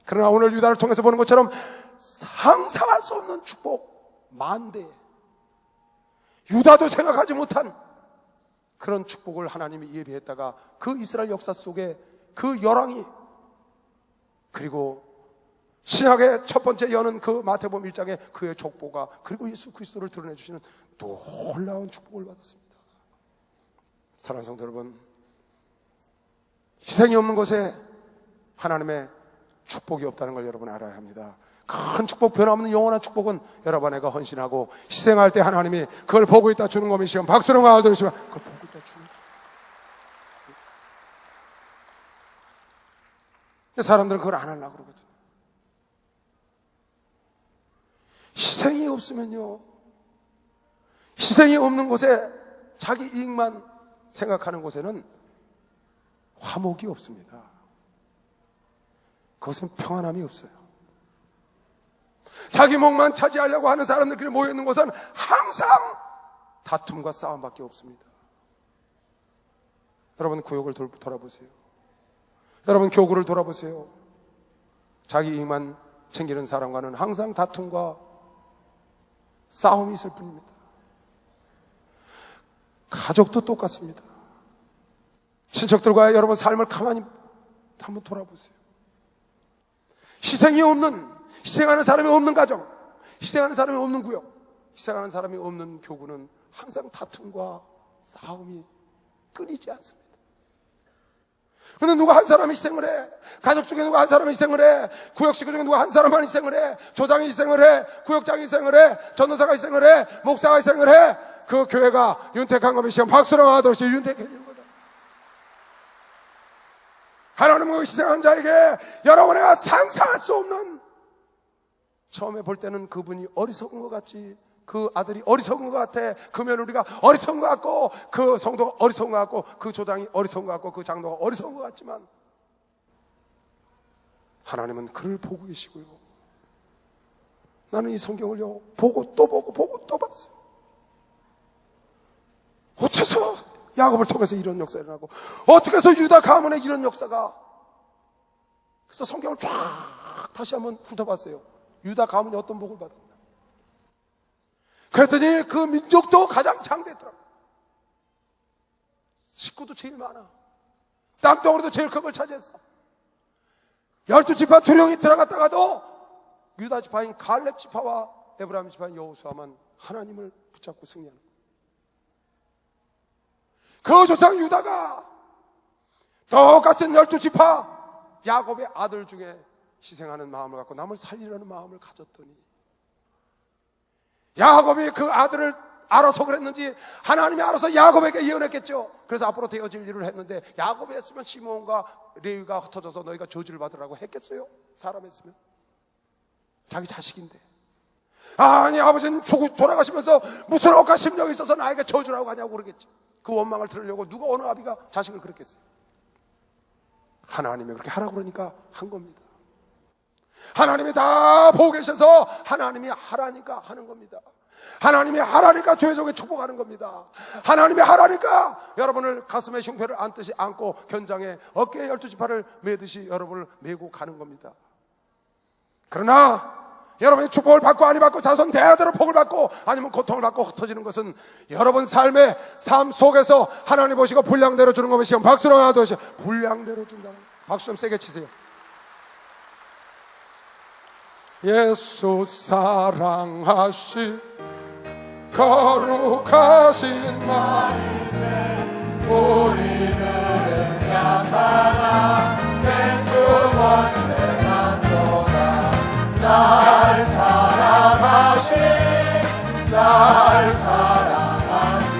그러나 오늘 유다를 통해서 보는 것처럼 상상할 수 없는 축복, 만대, 유다도 생각하지 못한 그런 축복을 하나님이 예비했다가 그 이스라엘 역사 속에 그 열왕이, 그리고 신약의 첫 번째 여는 그 마태복음 1장에 그의 족보가, 그리고 예수 그리스도를 드러내 주시는 놀라운 축복을 받았습니다. 사랑하는 성도 여러분, 희생이 없는 곳에 하나님의 축복이 없다는 걸 여러분 알아야 합니다. 큰 축복, 변함없는 영원한 축복은 여러분 내가 헌신하고 희생할 때 하나님이 그걸 보고 있다 주는 것이시면 박수로 가드리시면 그걸 보고 있다 주는 거예요. 사람들은 그걸 안 하려고 그러거든요. 희생이 없으면요, 희생이 없는 곳에 자기 이익만 생각하는 곳에는 화목이 없습니다. 그것은 평안함이 없어요. 자기 목만 차지하려고 하는 사람들끼리 모여있는 곳은 항상 다툼과 싸움밖에 없습니다. 여러분 구역을 돌아보세요. 여러분 교구를 돌아보세요. 자기 이익만 챙기는 사람과는 항상 다툼과 싸움이 있을 뿐입니다. 가족도 똑같습니다. 친척들과의 여러분 삶을 가만히 한번 돌아보세요. 희생이 없는, 희생하는 사람이 없는 가정, 희생하는 사람이 없는 구역, 희생하는 사람이 없는 교구는 항상 다툼과 싸움이 끊이지 않습니다. 근데 누가 한 사람이 희생을 해, 가족 중에 누가 한 사람이 희생을 해, 구역 식구 중에 누가 한 사람만 희생을 해, 조장이 희생을 해, 구역장이 희생을 해, 전도사가 희생을 해, 목사가 희생을 해, 그 교회가 윤택한 것이 시험 박수로 하듯이 윤택해지는 거다. 하나님은 그 희생한 자에게 여러분의 상상할 수 없는, 처음에 볼 때는 그분이 어리석은 것 같지, 그 아들이 어리석은 것 같아, 그 며느리가 어리석은 것 같고, 그 성도가 어리석은 것 같고, 그 조장이 어리석은 것 같고, 그 장로가 어리석은 것 같지만 하나님은 그를 보고 계시고요. 나는 이 성경을요 보고 또 보고 보고 또 봤어요. 어째서 야곱을 통해서 이런 역사가 일어나고, 어떻게 해서 유다 가문에 이런 역사가. 그래서 성경을 쫙 다시 한번 훑어봤어요. 유다 가문이 어떤 복을 받았나. 그랬더니 그 민족도 가장 장대했더라고요. 식구도 제일 많아, 땅덩어리도 제일 큰 걸 차지했어. 12지파 두령이 들어갔다가도 유다 지파인 갈렙 지파와 에브라임 지파인 여호수아만 하나님을 붙잡고 승리하는 거예요. 그 조상 유다가 똑같은 12지파 야곱의 아들 중에 희생하는 마음을 갖고 남을 살리려는 마음을 가졌더니, 야곱이 그 아들을 알아서 그랬는지 하나님이 알아서 야곱에게 예언했겠죠. 그래서 앞으로 되어질 일을 했는데, 야곱이 했으면 시므온과 레위가 흩어져서 너희가 저주를 받으라고 했겠어요? 사람 했으면. 자기 자식인데. 아니, 아버지는 돌아가시면서 무슨 억까 심령이 있어서 나에게 저주라고 하냐고 그러겠지. 그 원망을 들으려고 누가, 어느 아비가 자식을 그랬겠어요? 하나님이 그렇게 하라고 그러니까 한 겁니다. 하나님이 다 보고 계셔서 하나님이 하라니까 하는 겁니다. 하나님이 하라니까 죄족에 축복하는 겁니다. 하나님이 하라니까 여러분을 가슴에 흉패를 안듯이 안고 견장에 어깨에 12지파를 매듯이 여러분을 메고 가는 겁니다. 그러나 여러분이 축복을 받고 아니 받고 자손 대대로 복을 받고 아니면 고통을 받고 흩어지는 것은 여러분 삶의 삶 속에서 하나님 보시고 분량대로 주는 것이요, 박수로 하나 더 분량대로 준다. 박수 좀 세게 치세요. 예수 사랑하신 거룩하신 나이세, 우리들은 약하나 예수 권세만 도다. 날 사랑하신, 날 사랑하신,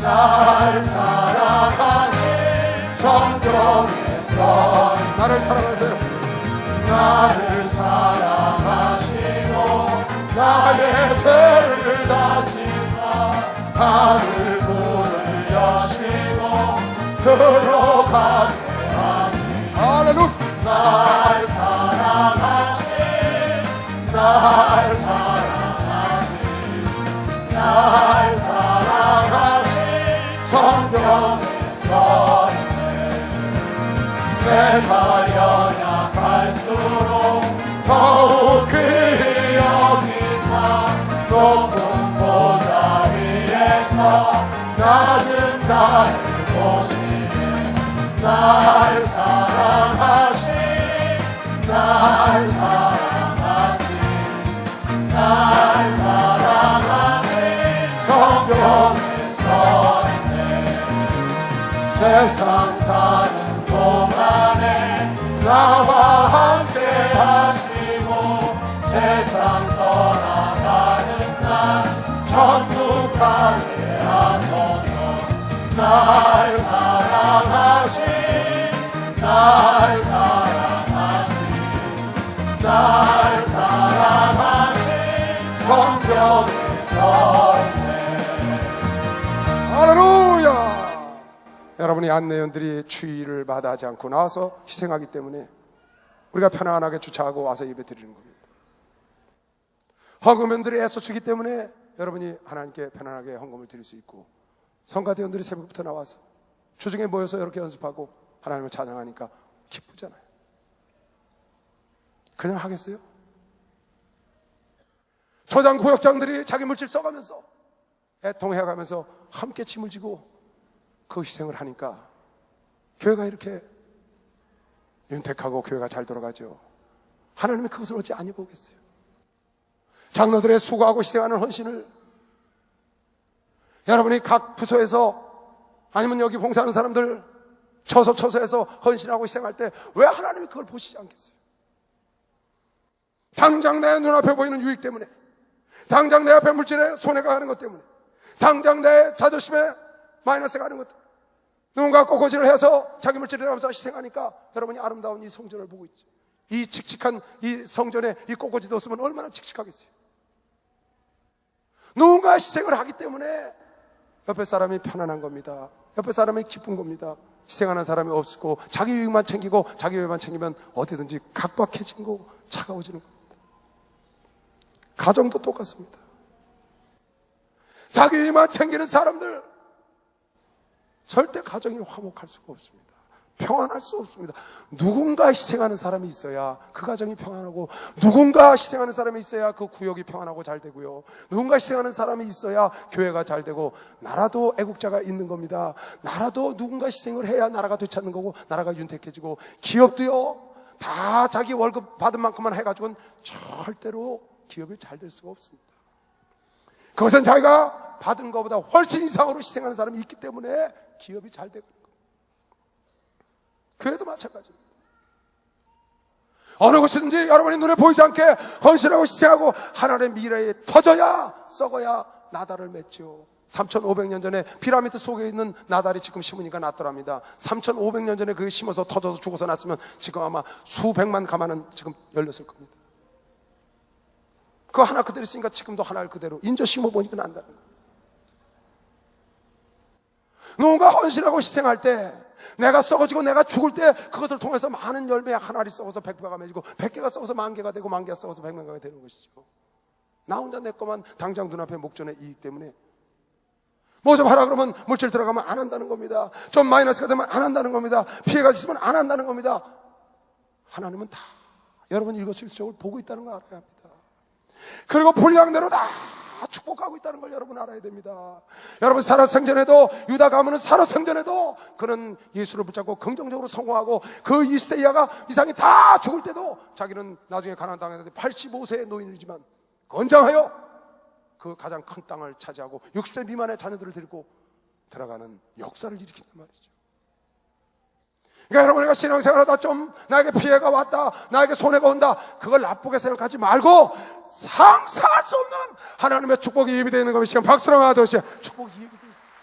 날 사랑하신 성경에서 나를 사랑하세요. 나를 사랑하시고 나의 죄를 다시사 하늘 문을 여시고 들어가게 하시니, 할렐루야. 날 사랑하신, 날 사랑하신, 날 사랑하신 성경에 써있네. 내가 연약할수록 더욱 그리 여기사 높은 보좌 위에서 낮은 나를 보시네. 날 사랑하신, 날 사랑하신, 날 사랑하신 성경에 써있네. 세상 사는 동안에 나와 함께 하시고 세상 떠나가는 날 천국하게 하소서. 날 사랑하신, 날 사랑하신, 날 사랑하신 성경에 써있네. 할렐루야. 여러분이 안내원들이 추위를 마다하지 않고 나와서 희생하기 때문에 우리가 편안하게 주차하고 와서 예배 드리는 겁니다. 헌금원들이 애써 주기 때문에 여러분이 하나님께 편안하게 헌금을 드릴 수 있고, 성가대원들이 새벽부터 나와서 주중에 모여서 이렇게 연습하고 하나님을 찬양하니까 기쁘잖아요. 그냥 하겠어요? 초장 구역장들이 자기 물질 써가면서 애통해가면서 함께 짐을 지고 그 희생을 하니까 교회가 이렇게 윤택하고 교회가 잘 돌아가죠. 하나님이 그것을 어찌 안 보겠어요? 장로들의 수고하고 희생하는 헌신을 여러분이 각 부서에서 아니면 여기 봉사하는 사람들 처소처소에서 헌신하고 희생할 때 왜 하나님이 그걸 보시지 않겠어요? 당장 내 눈앞에 보이는 유익 때문에, 당장 내 앞에 물질에 손해가 가는 것 때문에, 당장 내 자존심에 마이너스가 가는 것 때문에 누군가 꼬꼬지를 해서 자기 물질이라면서 희생하니까 여러분이 아름다운 이 성전을 보고 있죠. 이 칙칙한 이 성전에 이 꼬꼬지도 없으면 얼마나 칙칙하겠어요. 누군가 희생을 하기 때문에 옆에 사람이 편안한 겁니다. 옆에 사람이 기쁜 겁니다. 희생하는 사람이 없고 자기 유익만 챙기고 자기 유익만 챙기면 어디든지 각박해지고 차가워지는 겁니다. 가정도 똑같습니다. 자기 유익만 챙기는 사람들 절대 가정이 화목할 수가 없습니다. 평안할 수 없습니다. 누군가 희생하는 사람이 있어야 그 가정이 평안하고, 누군가 희생하는 사람이 있어야 그 구역이 평안하고 잘 되고요, 누군가 희생하는 사람이 있어야 교회가 잘 되고, 나라도 애국자가 있는 겁니다. 나라도 누군가 희생을 해야 나라가 되찾는 거고 나라가 윤택해지고, 기업도요 다 자기 월급 받은 만큼만 해가지고는 절대로 기업이 잘 될 수가 없습니다. 그것은 자기가 받은 것보다 훨씬 이상으로 희생하는 사람이 있기 때문에 기업이 잘 되고, 교회도 마찬가지입니다. 어느 곳이든지 여러분이 눈에 보이지 않게 헌신하고 희생하고 하나님의 미래에 터져야 썩어야 나달을 맺죠. 3,500년 전에 피라미드 속에 있는 나달이 지금 심으니까 났더랍니다. 3,500년 전에 그게 심어서 터져서 죽어서 났으면 지금 아마 수백만 가마는 지금 열렸을 겁니다. 그거 하나 그대로 있으니까 지금도 하나를 그대로 인저 심어보니까 난다는 거예요. 누군가 헌신하고 희생할 때, 내가 썩어지고 내가 죽을 때 그것을 통해서 많은 열매, 하나리 썩어서 100배가 맺고 100개가 썩어서 10,000개가 되고 10,000개가 썩어서 100,000개가 되는 것이죠. 나 혼자 내 것만 당장 눈앞에 목전에 이익 때문에 뭐 좀 하라 그러면 물질 들어가면 안 한다는 겁니다. 좀 마이너스가 되면 안 한다는 겁니다. 피해가 있으면 안 한다는 겁니다. 하나님은 다 여러분 일거수일투족을 보고 있다는 걸 알아야 합니다. 그리고 분량대로 다 축복하고 있다는 걸 여러분 알아야 됩니다. 여러분 살아생전에도, 유다 가문은 살아생전에도 그는 예수를 붙잡고 긍정적으로 성공하고, 그 이스라엘 이상이 다 죽을 때도 자기는 나중에 가나안 땅에 85세의 노인이지만 건장하여 그 가장 큰 땅을 차지하고 60세 미만의 자녀들을 데리고 들어가는 역사를 일으킨단 말이죠. 그러니까 여러분, 내가 신앙생활하다 좀 나에게 피해가 왔다, 나에게 손해가 온다, 그걸 나쁘게 생각하지 말고 상상할 수 없는 하나님의 축복이 예비되어 있는 것이, 지금 박수랑 하듯이 축복이 예비되어 있습니다.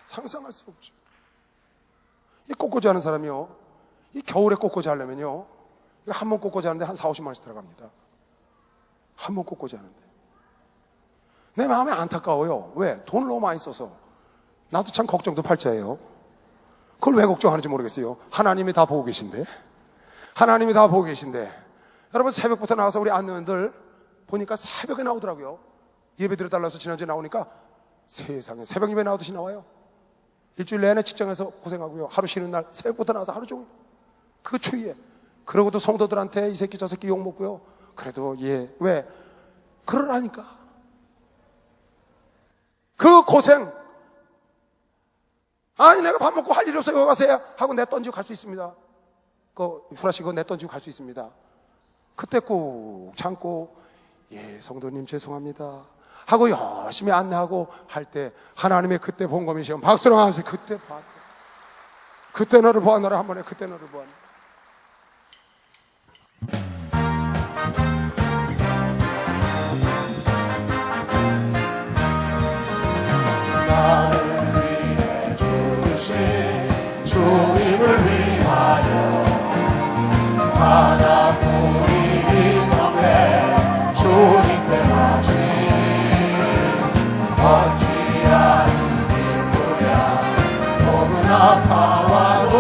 상상할 수 없죠. 이 꽃꽂이 하는 사람이요, 이 겨울에 꽃꽂이 하려면요, 한 번 꽃꽂이 하는데 한 40-50만 원씩 들어갑니다. 한 번 꽃꽂이 하는데. 내 마음이 안타까워요. 왜? 돈을 너무 많이 써서. 나도 참 걱정도 팔자예요. 그걸 왜 걱정하는지 모르겠어요. 하나님이 다 보고 계신데, 하나님이 다 보고 계신데. 여러분, 새벽부터 나와서 우리 안내원들 보니까 새벽에 나오더라고요. 예배 드려달라서 지난주에 나오니까 세상에 새벽 예배 나오듯이 나와요. 일주일 내내 직장에서 고생하고요, 하루 쉬는 날 새벽부터 나와서 하루 종일 그 추위에. 그러고도 성도들한테 이 새끼 저 새끼 욕 먹고요. 그래도 왜? 그러라니까. 그 고생, 아니 내가 밥 먹고 할 일이 없어요, 여기 가세요 하고 내던지고 갈 수 있습니다. 그 후라시 그거 내던지고 갈 수 있습니다. 그때 꼭 참고 성도님 죄송합니다 하고 열심히 안내하고 할 때, 하나님의 그때 본검이시면 박수로 하면서 그때 봐, 그때 너를 보았노라, 한 번에 그때 너를 보았노라. 나를 위해 죽으신 주님을 위하여 바다보이 섬에 주님께 맞지, 어찌하는 기쁘랴 몸은 아파와도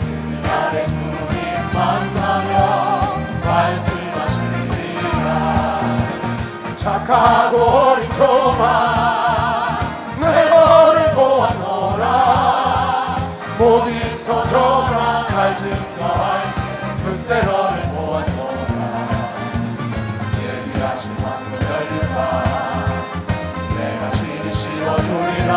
그날의 주님 만나며 말씀하시리라. 착하고 어린 종아, 내 너를 보았노라. 목이 터져가 갈증가할 그때 너를 보았노라. 예비하신 왕국 열릴까, 내가 진히 씌워주리라.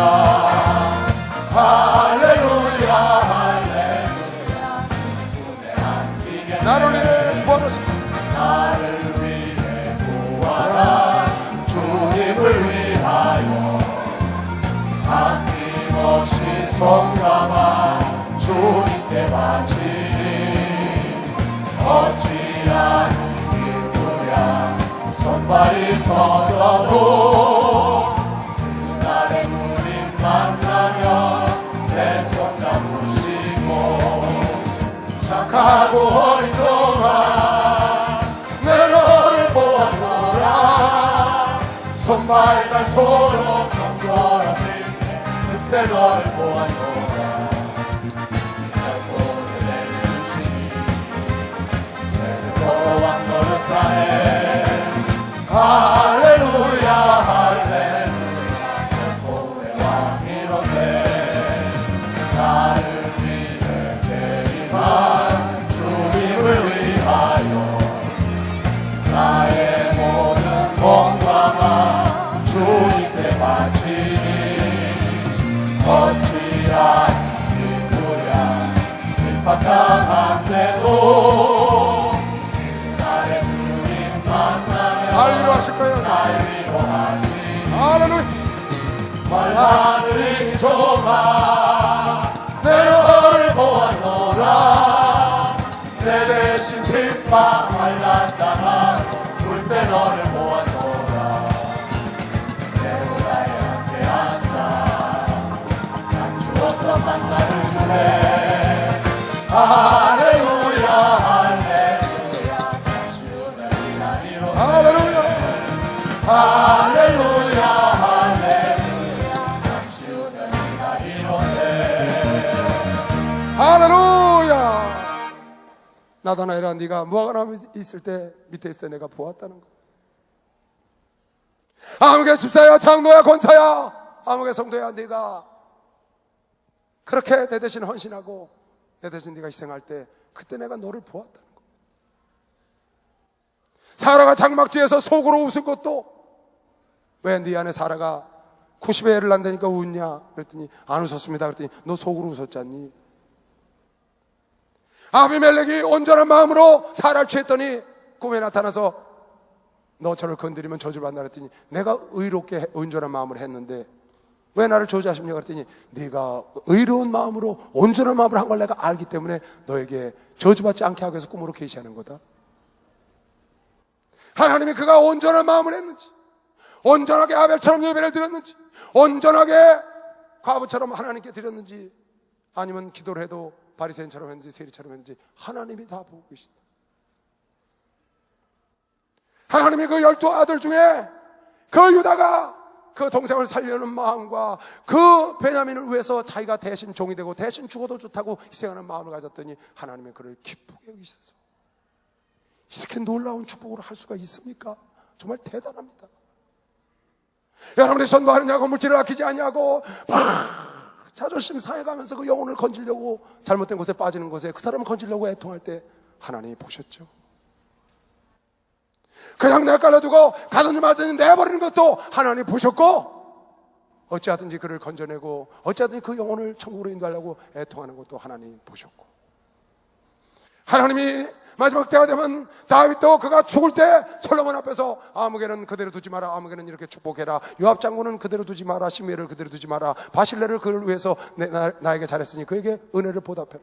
성감한 주님께 바치니 어찌하니 기쁘랴 손발이 터져도 그날의 주님 만나며 내 손 잡으시고 착하고 어린 동안 내 너를 보았노라 손발 닳도록 강sol한 빛에 그때 너를 보았노라 결국을 내려주시니 세세토록 왕노릇하네 할렐루야 할렐루야 결국의 왕이로세 나를 위해 재림한 주님을 위하여 나의 모든 건강한 주님께 바치니 어찌하니 기쁘랴 핍박당한데도 나의 주님 만나면 날 위로하실 거예요. 날 위로하시니 할렐루야. 하늘이 좁아 내 너를 보았노라 내 대신 핍박 환난당하고 울때 너를 보았노라 내 보다에 함께 앉아 난 주었던 만나를 주네 할렐루야 할렐루야 주의 이나리로 할렐루야. 할렐루야 할렐루야 할렐루야. 나다나엘아, 네가 무화과나무 있을 때 밑에 있을 때 내가 보았다는 거. 아무개 집사야, 장로야, 권사야, 아무개 성도야, 네가 그렇게 내 대신 헌신하고 내 대신 네가 희생할 때 그때 내가 너를 보았다는 거. 사라가 장막 뒤에서 속으로 웃은 것도 왜 네 안에 사라가 90의 애를 낳는다니까 웃냐 그랬더니 안 웃었습니다 그랬더니 너 속으로 웃었잖니. 아비멜렉이 온전한 마음으로 사라를 취했더니 꿈에 나타나서 너 저를 건드리면 저주를 받는다 그랬더니 내가 의롭게 온전한 마음으로 했는데 왜 나를 저주하십니까 그랬더니 네가 의로운 마음으로 온전한 마음으로 한 걸 내가 알기 때문에 너에게 저주받지 않게 하기 위해서 꿈으로 계시하는 거다. 하나님이 그가 온전한 마음을 했는지, 온전하게 아벨처럼 예배를 드렸는지, 온전하게 과부처럼 하나님께 드렸는지, 아니면 기도를 해도 바리새인처럼 했는지 세리처럼 했는지 하나님이 다 보고 계시다. 하나님이 그 12 아들 중에 그 유다가 그 동생을 살려는 마음과 그 베냐민을 위해서 자기가 대신 종이 되고 대신 죽어도 좋다고 희생하는 마음을 가졌더니 하나님이 그를 기쁘게 여기셔서 이렇게 놀라운 축복을 할 수가 있습니까? 정말 대단합니다. 여러분이 전도하느냐고 물질을 아끼지 아니하고 자존심 상해가면서 그 영혼을 건지려고 잘못된 곳에 빠지는 곳에 그 사람을 건지려고 애통할 때 하나님이 보셨죠. 그냥 내깔려두고 가든지 말든지 내버리는 것도 하나님이 보셨고, 어찌하든지 그를 건져내고 어찌하든지 그 영혼을 천국으로 인도하려고 애통하는 것도 하나님이 보셨고, 하나님이 마지막 때가 되면 다윗도 그가 죽을 때 솔로몬 앞에서 아무개는 그대로 두지 마라, 아무개는 이렇게 축복해라, 요압 장군은 그대로 두지 마라, 시므엘을 그대로 두지 마라, 바실레를 그를 위해서 나에게 잘했으니 그에게 은혜를 보답해라,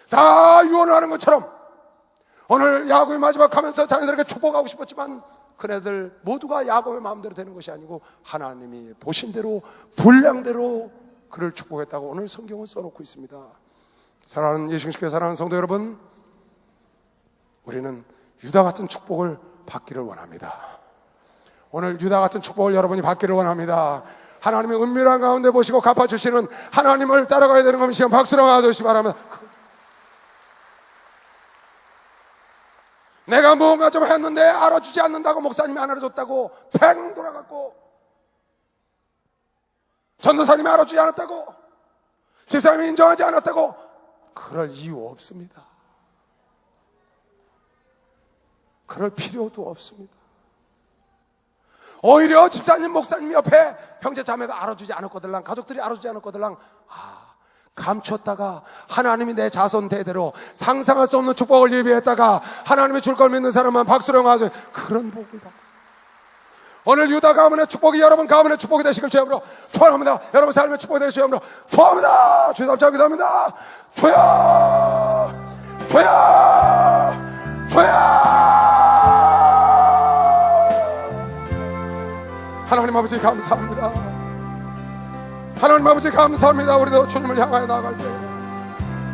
다 유언을 하는 것처럼 오늘 야곱의 마지막 하면서 자녀들에게 축복하고 싶었지만 그네들 모두가 야곱의 마음대로 되는 것이 아니고 하나님이 보신 대로 분량대로 그를 축복했다고 오늘 성경은 써놓고 있습니다. 사랑하는 예수님께 사랑하는 성도 여러분, 우리는 유다 같은 축복을 받기를 원합니다. 오늘 유다 같은 축복을 여러분이 받기를 원합니다. 하나님의 은밀한 가운데 보시고 갚아주시는 하나님을 따라가야 되는 겁니다. 시간 박수로 맞아주시기 바랍니다. 내가 무언가 좀 했는데 알아주지 않는다고, 목사님이 안 알아줬다고 팽 돌아갔고, 전도사님이 알아주지 않았다고, 집사님이 인정하지 않았다고, 그럴 이유 없습니다. 그럴 필요도 없습니다. 오히려 집사님, 목사님 옆에 형제 자매가 알아주지 않았거들랑, 가족들이 알아주지 않았거들랑, 감췄다가 하나님이 내 자손 대대로 상상할 수 없는 축복을 예비했다가 하나님이 줄 걸 믿는 사람만 박수로 하죠. 그런 복을 받아. 오늘 유다 가문의 축복이 여러분 가문의 축복이 되시길 주여로 축원합니다. 여러분 삶의 축복이 되시길 주여로 축원합니다. 주여 감사합니다. 기도합니다. 주여 주여 주여. 하나님 아버지 감사합니다. 하나님 아버지 감사합니다. 우리도 주님을 향하여 나아갈 때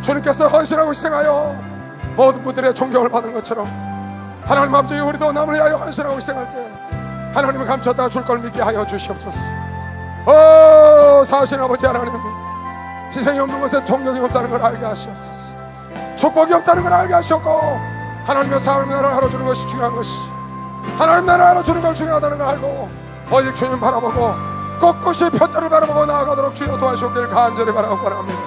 주님께서 헌신하고 희생하여 모든 분들의 존경을 받은 것처럼 하나님 아버지 우리도 남을 위하여 헌신하고 희생할 때 하나님을 감췄다 줄 걸 믿게 하여 주시옵소서. 사신 아버지 하나님, 희생이 없는 것에 존경이 없다는 걸 알게 하시옵소서. 축복이 없다는 걸 알게 하셨고 하나님의 사람의 나라를 알아주는 것이 중요한 것이 하나님 나라를 알아주는 걸 중요하다는 걸 알고 오직 주님 바라보고 꼿꼿이 푯대를 바라보고 나아가도록 주여 도와주시길 간절히 바라고 바랍니다.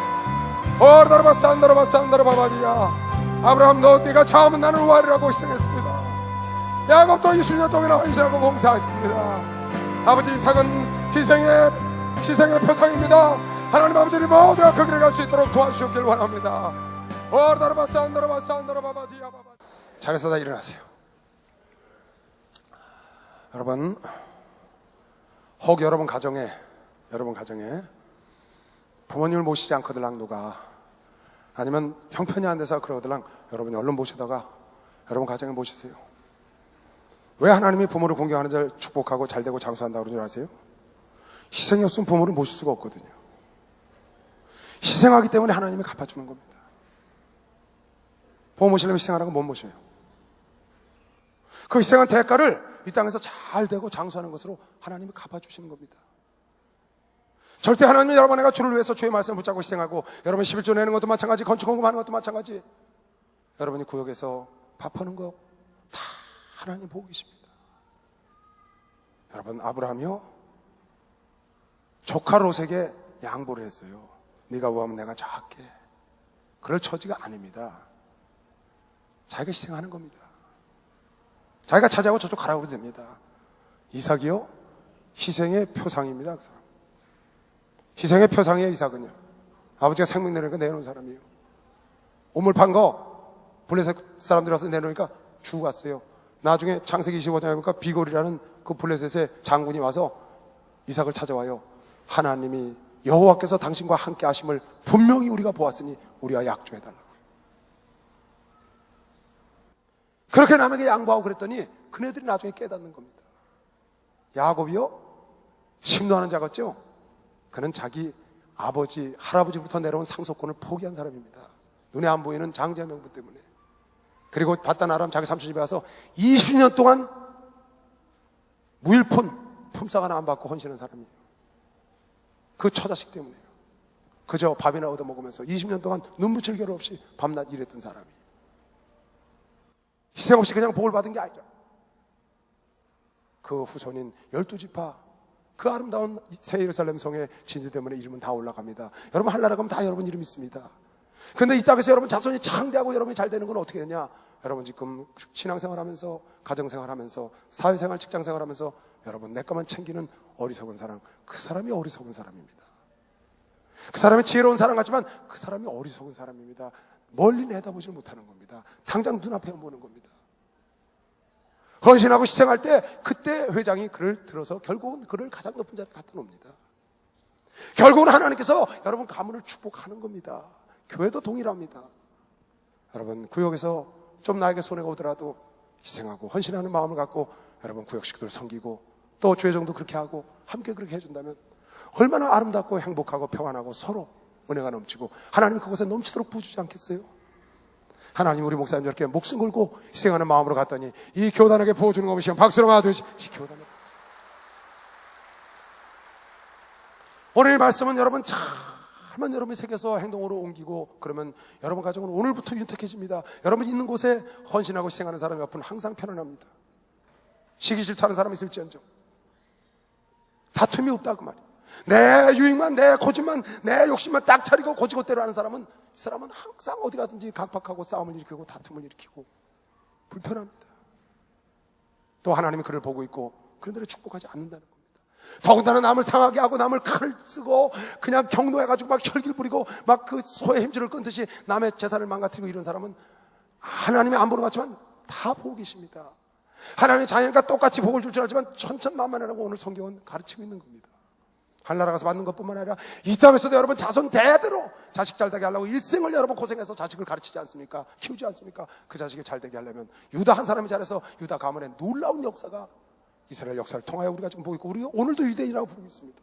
오르다라바산다라바산다라바바디야. 아브라함 너 네가 처음은 나를 우아리라고 희생했습니다. 야곱도 20년 동안 헌신하고 봉사했습니다. 아버지 이삭은 희생의 표상입니다. 하나님 아버지를 모두가 그 길을 갈 수 있도록 도와주시길 원합니다. 오르다라바산다라바산다라바바디야. 자리에서 다 일어나세요. 여러분, 혹 여러분 가정에 부모님을 모시지 않거들랑 누가 아니면 형편이 안 돼서 그러거들랑 여러분이 얼른 모시다가 여러분 가정에 모시세요. 왜 하나님이 부모를 공경하는 자를 축복하고 잘되고 장수한다고 그러는 줄 아세요? 희생이 없으면 부모를 모실 수가 없거든요. 희생하기 때문에 하나님이 갚아주는 겁니다. 부모 모시려면 희생하라고 못 모셔요. 그 희생한 대가를 이 땅에서 잘되고 장수하는 것으로 하나님이 갚아주시는 겁니다. 절대 하나님이 여러분 내가 주를 위해서 주의 말씀을 붙잡고 희생하고 여러분 11조 내는 것도 마찬가지, 건축헌금 하는 것도 마찬가지, 여러분이 구역에서 밥하는 거 다 하나님 보고 계십니다. 여러분 아브라함이요 조카 롯에게 양보를 했어요. 네가 우하면 내가 작게. 그럴 처지가 아닙니다. 자기가 희생하는 겁니다. 자기가 차지하고 저쪽 가라고 해도 됩니다. 이삭이요 희생의 표상입니다. 그 사람 희생의 표상이에요. 이삭은요 아버지가 생명 내놓으니까 내놓은 사람이에요. 우물 판 거 블레셋 사람들이 와서 내놓으니까 주고 갔어요. 나중에 창세기 25장에 보니까 비골이라는 그 블레셋의 장군이 와서 이삭을 찾아와요. 하나님이 여호와께서 당신과 함께 하심을 분명히 우리가 보았으니 우리와 약조해달라고요. 그렇게 남에게 양보하고 그랬더니 그네들이 나중에 깨닫는 겁니다. 야곱이요 침노하는 자 같죠? 그는 자기 아버지 할아버지부터 내려온 상속권을 포기한 사람입니다. 눈에 안 보이는 장자 명분 때문에. 그리고 바단 아람 자기 삼촌 집에 가서 20년 동안 무일푼 품삯 하나 안 받고 헌신한 사람이에요. 그 처자식 때문에요. 그저 밥이나 얻어먹으면서 20년 동안 눈 붙일 겨를 없이 밤낮 일했던 사람이 희생 없이 그냥 복을 받은 게 아니라 그 후손인 12지파 그 아름다운 새 예루살렘 성의 진주 때문에 이름은 다 올라갑니다. 여러분 한나라 가면 다 여러분 이름이 있습니다. 근데 이 땅에서 여러분 자손이 창대하고 여러분이 잘 되는 건 어떻게 되냐? 여러분 지금 신앙생활하면서 가정생활하면서 사회생활 직장생활하면서 여러분 내 것만 챙기는 어리석은 사람, 그 사람이 어리석은 사람입니다. 그 사람이 지혜로운 사람 같지만 그 사람이 어리석은 사람입니다. 멀리 내다보지 못하는 겁니다. 당장 눈앞에 보는 겁니다. 헌신하고 희생할 때 그때 회장이 그를 들어서 결국은 그를 가장 높은 자리에 갖다 놓습니다. 결국은 하나님께서 여러분 가문을 축복하는 겁니다. 교회도 동일합니다. 여러분 구역에서 좀 나에게 손해가 오더라도 희생하고 헌신하는 마음을 갖고 여러분 구역 식구들 섬기고 또 주회정도 그렇게 하고 함께 그렇게 해준다면 얼마나 아름답고 행복하고 평안하고 서로 은혜가 넘치고 하나님이 그곳에 넘치도록 부어주지 않겠어요? 하나님 우리 목사님 저렇게 목숨 걸고 희생하는 마음으로 갔더니 이 교단에게 부어주는 거 보시면 박수로 맞으시 이 교단에 오늘 말씀은 여러분 잘만 여러분이 새겨서 행동으로 옮기고 그러면 여러분 가정은 오늘부터 윤택해집니다. 여러분 있는 곳에 헌신하고 희생하는 사람 옆은 항상 편안합니다. 시기 질투하는 사람이 있을지언정 다툼이 없다 그 말이에요. 내 유익만 내 고집만 내 욕심만 딱 차리고 고지고대로 하는 사람은 이 사람은 항상 어디 가든지 각박하고 싸움을 일으키고 다툼을 일으키고 불편합니다. 또 하나님이 그를 보고 있고 그런데를 축복하지 않는다는 겁니다. 더군다나 남을 상하게 하고 남을 칼을 쓰고 그냥 경노해가지고 막 혈기를 부리고 막 그 소의 힘줄을 끊듯이 남의 재산을 망가뜨리고 이런 사람은 하나님이 안 보는 것 같지만 다 보고 계십니다. 하나님 자녀니까 똑같이 복을 줄 알지만 천천만만이라고 오늘 성경은 가르치고 있는 겁니다. 하늘나라 가서 받는 것뿐만 아니라 이 땅에서도 여러분 자손 대대로 자식 잘되게 하려고 일생을 여러분 고생해서 자식을 가르치지 않습니까? 키우지 않습니까? 그 자식이 잘되게 하려면 유다 한 사람이 잘해서 유다 가문의 놀라운 역사가 이스라엘 역사를 통하여 우리가 지금 보고 있고, 우리가 오늘도 유대인이라고 부르고 있습니다.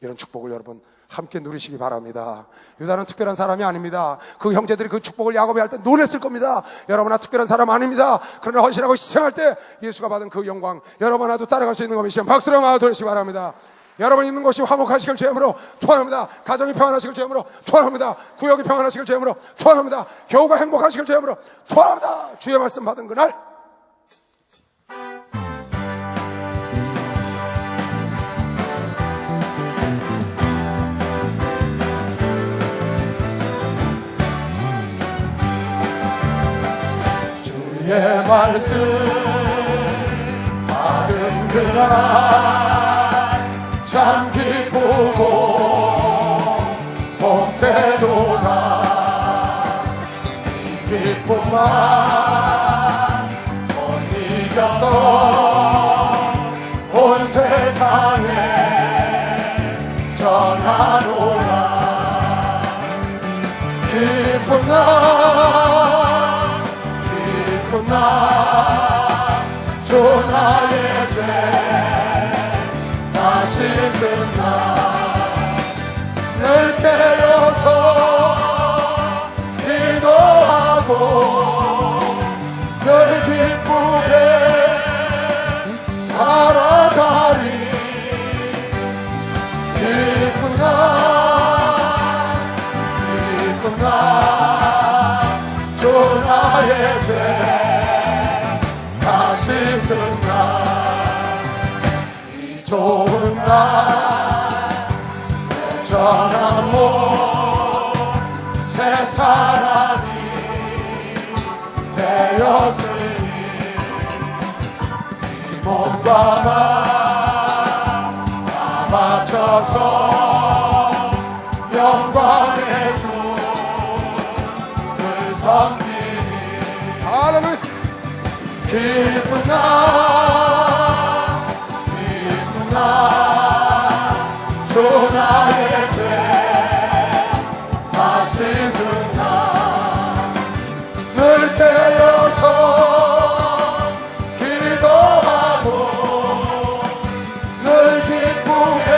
이런 축복을 여러분 함께 누리시기 바랍니다. 유다는 특별한 사람이 아닙니다. 그 형제들이 그 축복을 야곱이 할 때 놀랬을 겁니다. 여러분 하나 특별한 사람 아닙니다. 그러나 헌신하고 희생할 때 예수가 받은 그 영광 여러분 하나도 따라갈 수 있는 것이시면 박수로 마음 돌리시기 바랍니다. 여러분 있는 곳이 화목하시길 주님으로 축원합니다. 가정이 평안하시길 주님으로 축원합니다. 구역이 평안하시길 주님으로 축원합니다. 교우가 행복하시길 주님으로 축원합니다. 주의 말씀 받은 그날 주의 말씀 받은 그날 참 기쁘고 복되도다. 이 기쁨만 못 이겨서 온 세상에 전하노라. 기쁜 날 주 나의 죄 다 씻은 날 늘 깨어서 기도하고 늘 기쁘게 살아가리. 기쁜 날 주 나의 죄 다 씻은 날 이 좋은 날 전한 새 사람이 되었으니 이 몸과 맘 다 맞춰서 영광의 주를 섬기니. 할렐루야. 기쁜 날 주 나의 죄 다 씻은 날 늘 깨어서 기도하고 늘 기쁘게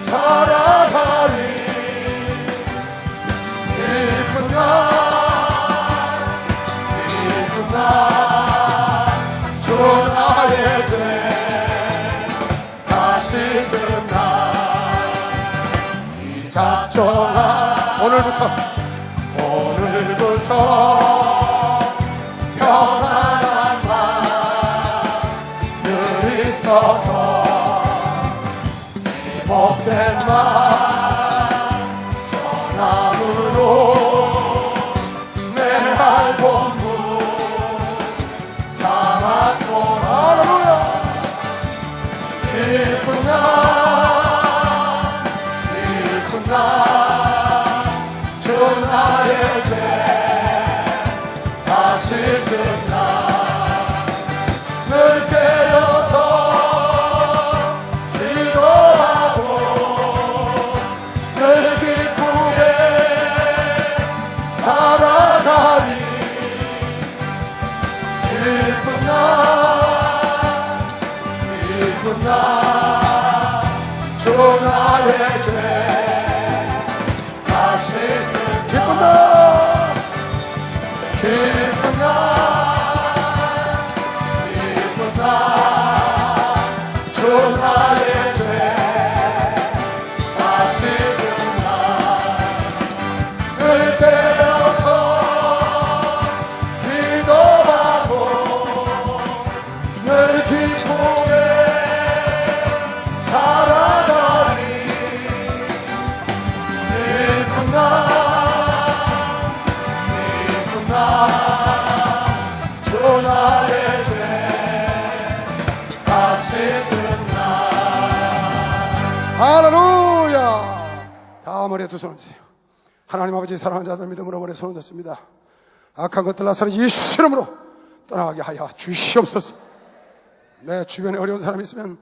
살아가리. 기쁜 날 주 나의 죄 다 씻은 날 이 작정한 오늘부터 평안한 밤 늘 있어서 이 복된 말 전함으로 내 할 본분 할렐루야. 기쁜 날 주 나의 죄 다 씻은 날 늘 깨어서 기도하고 늘 기쁘게 살아가리. 기쁜 날 주 나의 죄 다 씻은 기쁜 날 주 나의 죄 다 씻은 날 늘 깨어서 기도하고 늘 기쁘게 살아가리. 기쁜 날 주 나의 죄 다 씻은 날. 할렐루야. 다 머리에 두 손을 드세요. 하나님 아버지 사랑하는 자들 믿음으로 머리에 손을 얹었습니다. 악한 것들 나서는 예수 이름으로 떠나가게 하여 주시옵소서. 내 주변에 어려운 사람이 있으면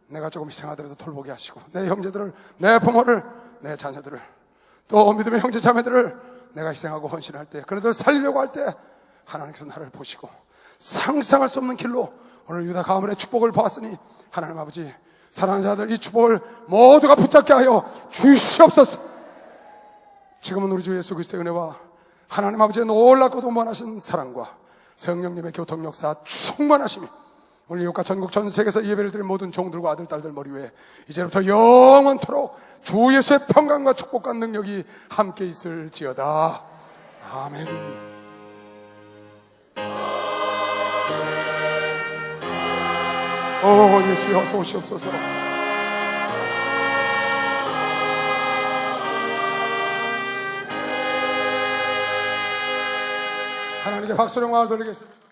내가 조금 희생하더라도 돌보게 하시고, 내 형제들을, 내 부모를, 내 자녀들을, 또 믿음의 형제 자매들을 내가 희생하고 헌신할 때, 그들을 살리려고 할 때 하나님께서 나를 보시고 상상할 수 없는 길로 오늘 유다 가문의 축복을 보았으니 하나님 아버지, 사랑하는 자들 이 축복을 모두가 붙잡게 하여 주시옵소서. 지금은 우리 주 예수 그리스도의 은혜와 하나님 아버지의 놀랍고도 무한하신 사랑과 성령님의 교통 역사 충만하심이 오늘 이웃과 전국 전 세계에서 예배를 드린 모든 종들과 아들 딸들 머리 위에 이제부터 영원토록 주 예수의 평강과 축복과 능력이 함께 있을지어다. 아멘. 오 예수여 어서 오시옵소서. 하나님께 박수를 영광을 돌리겠습니다.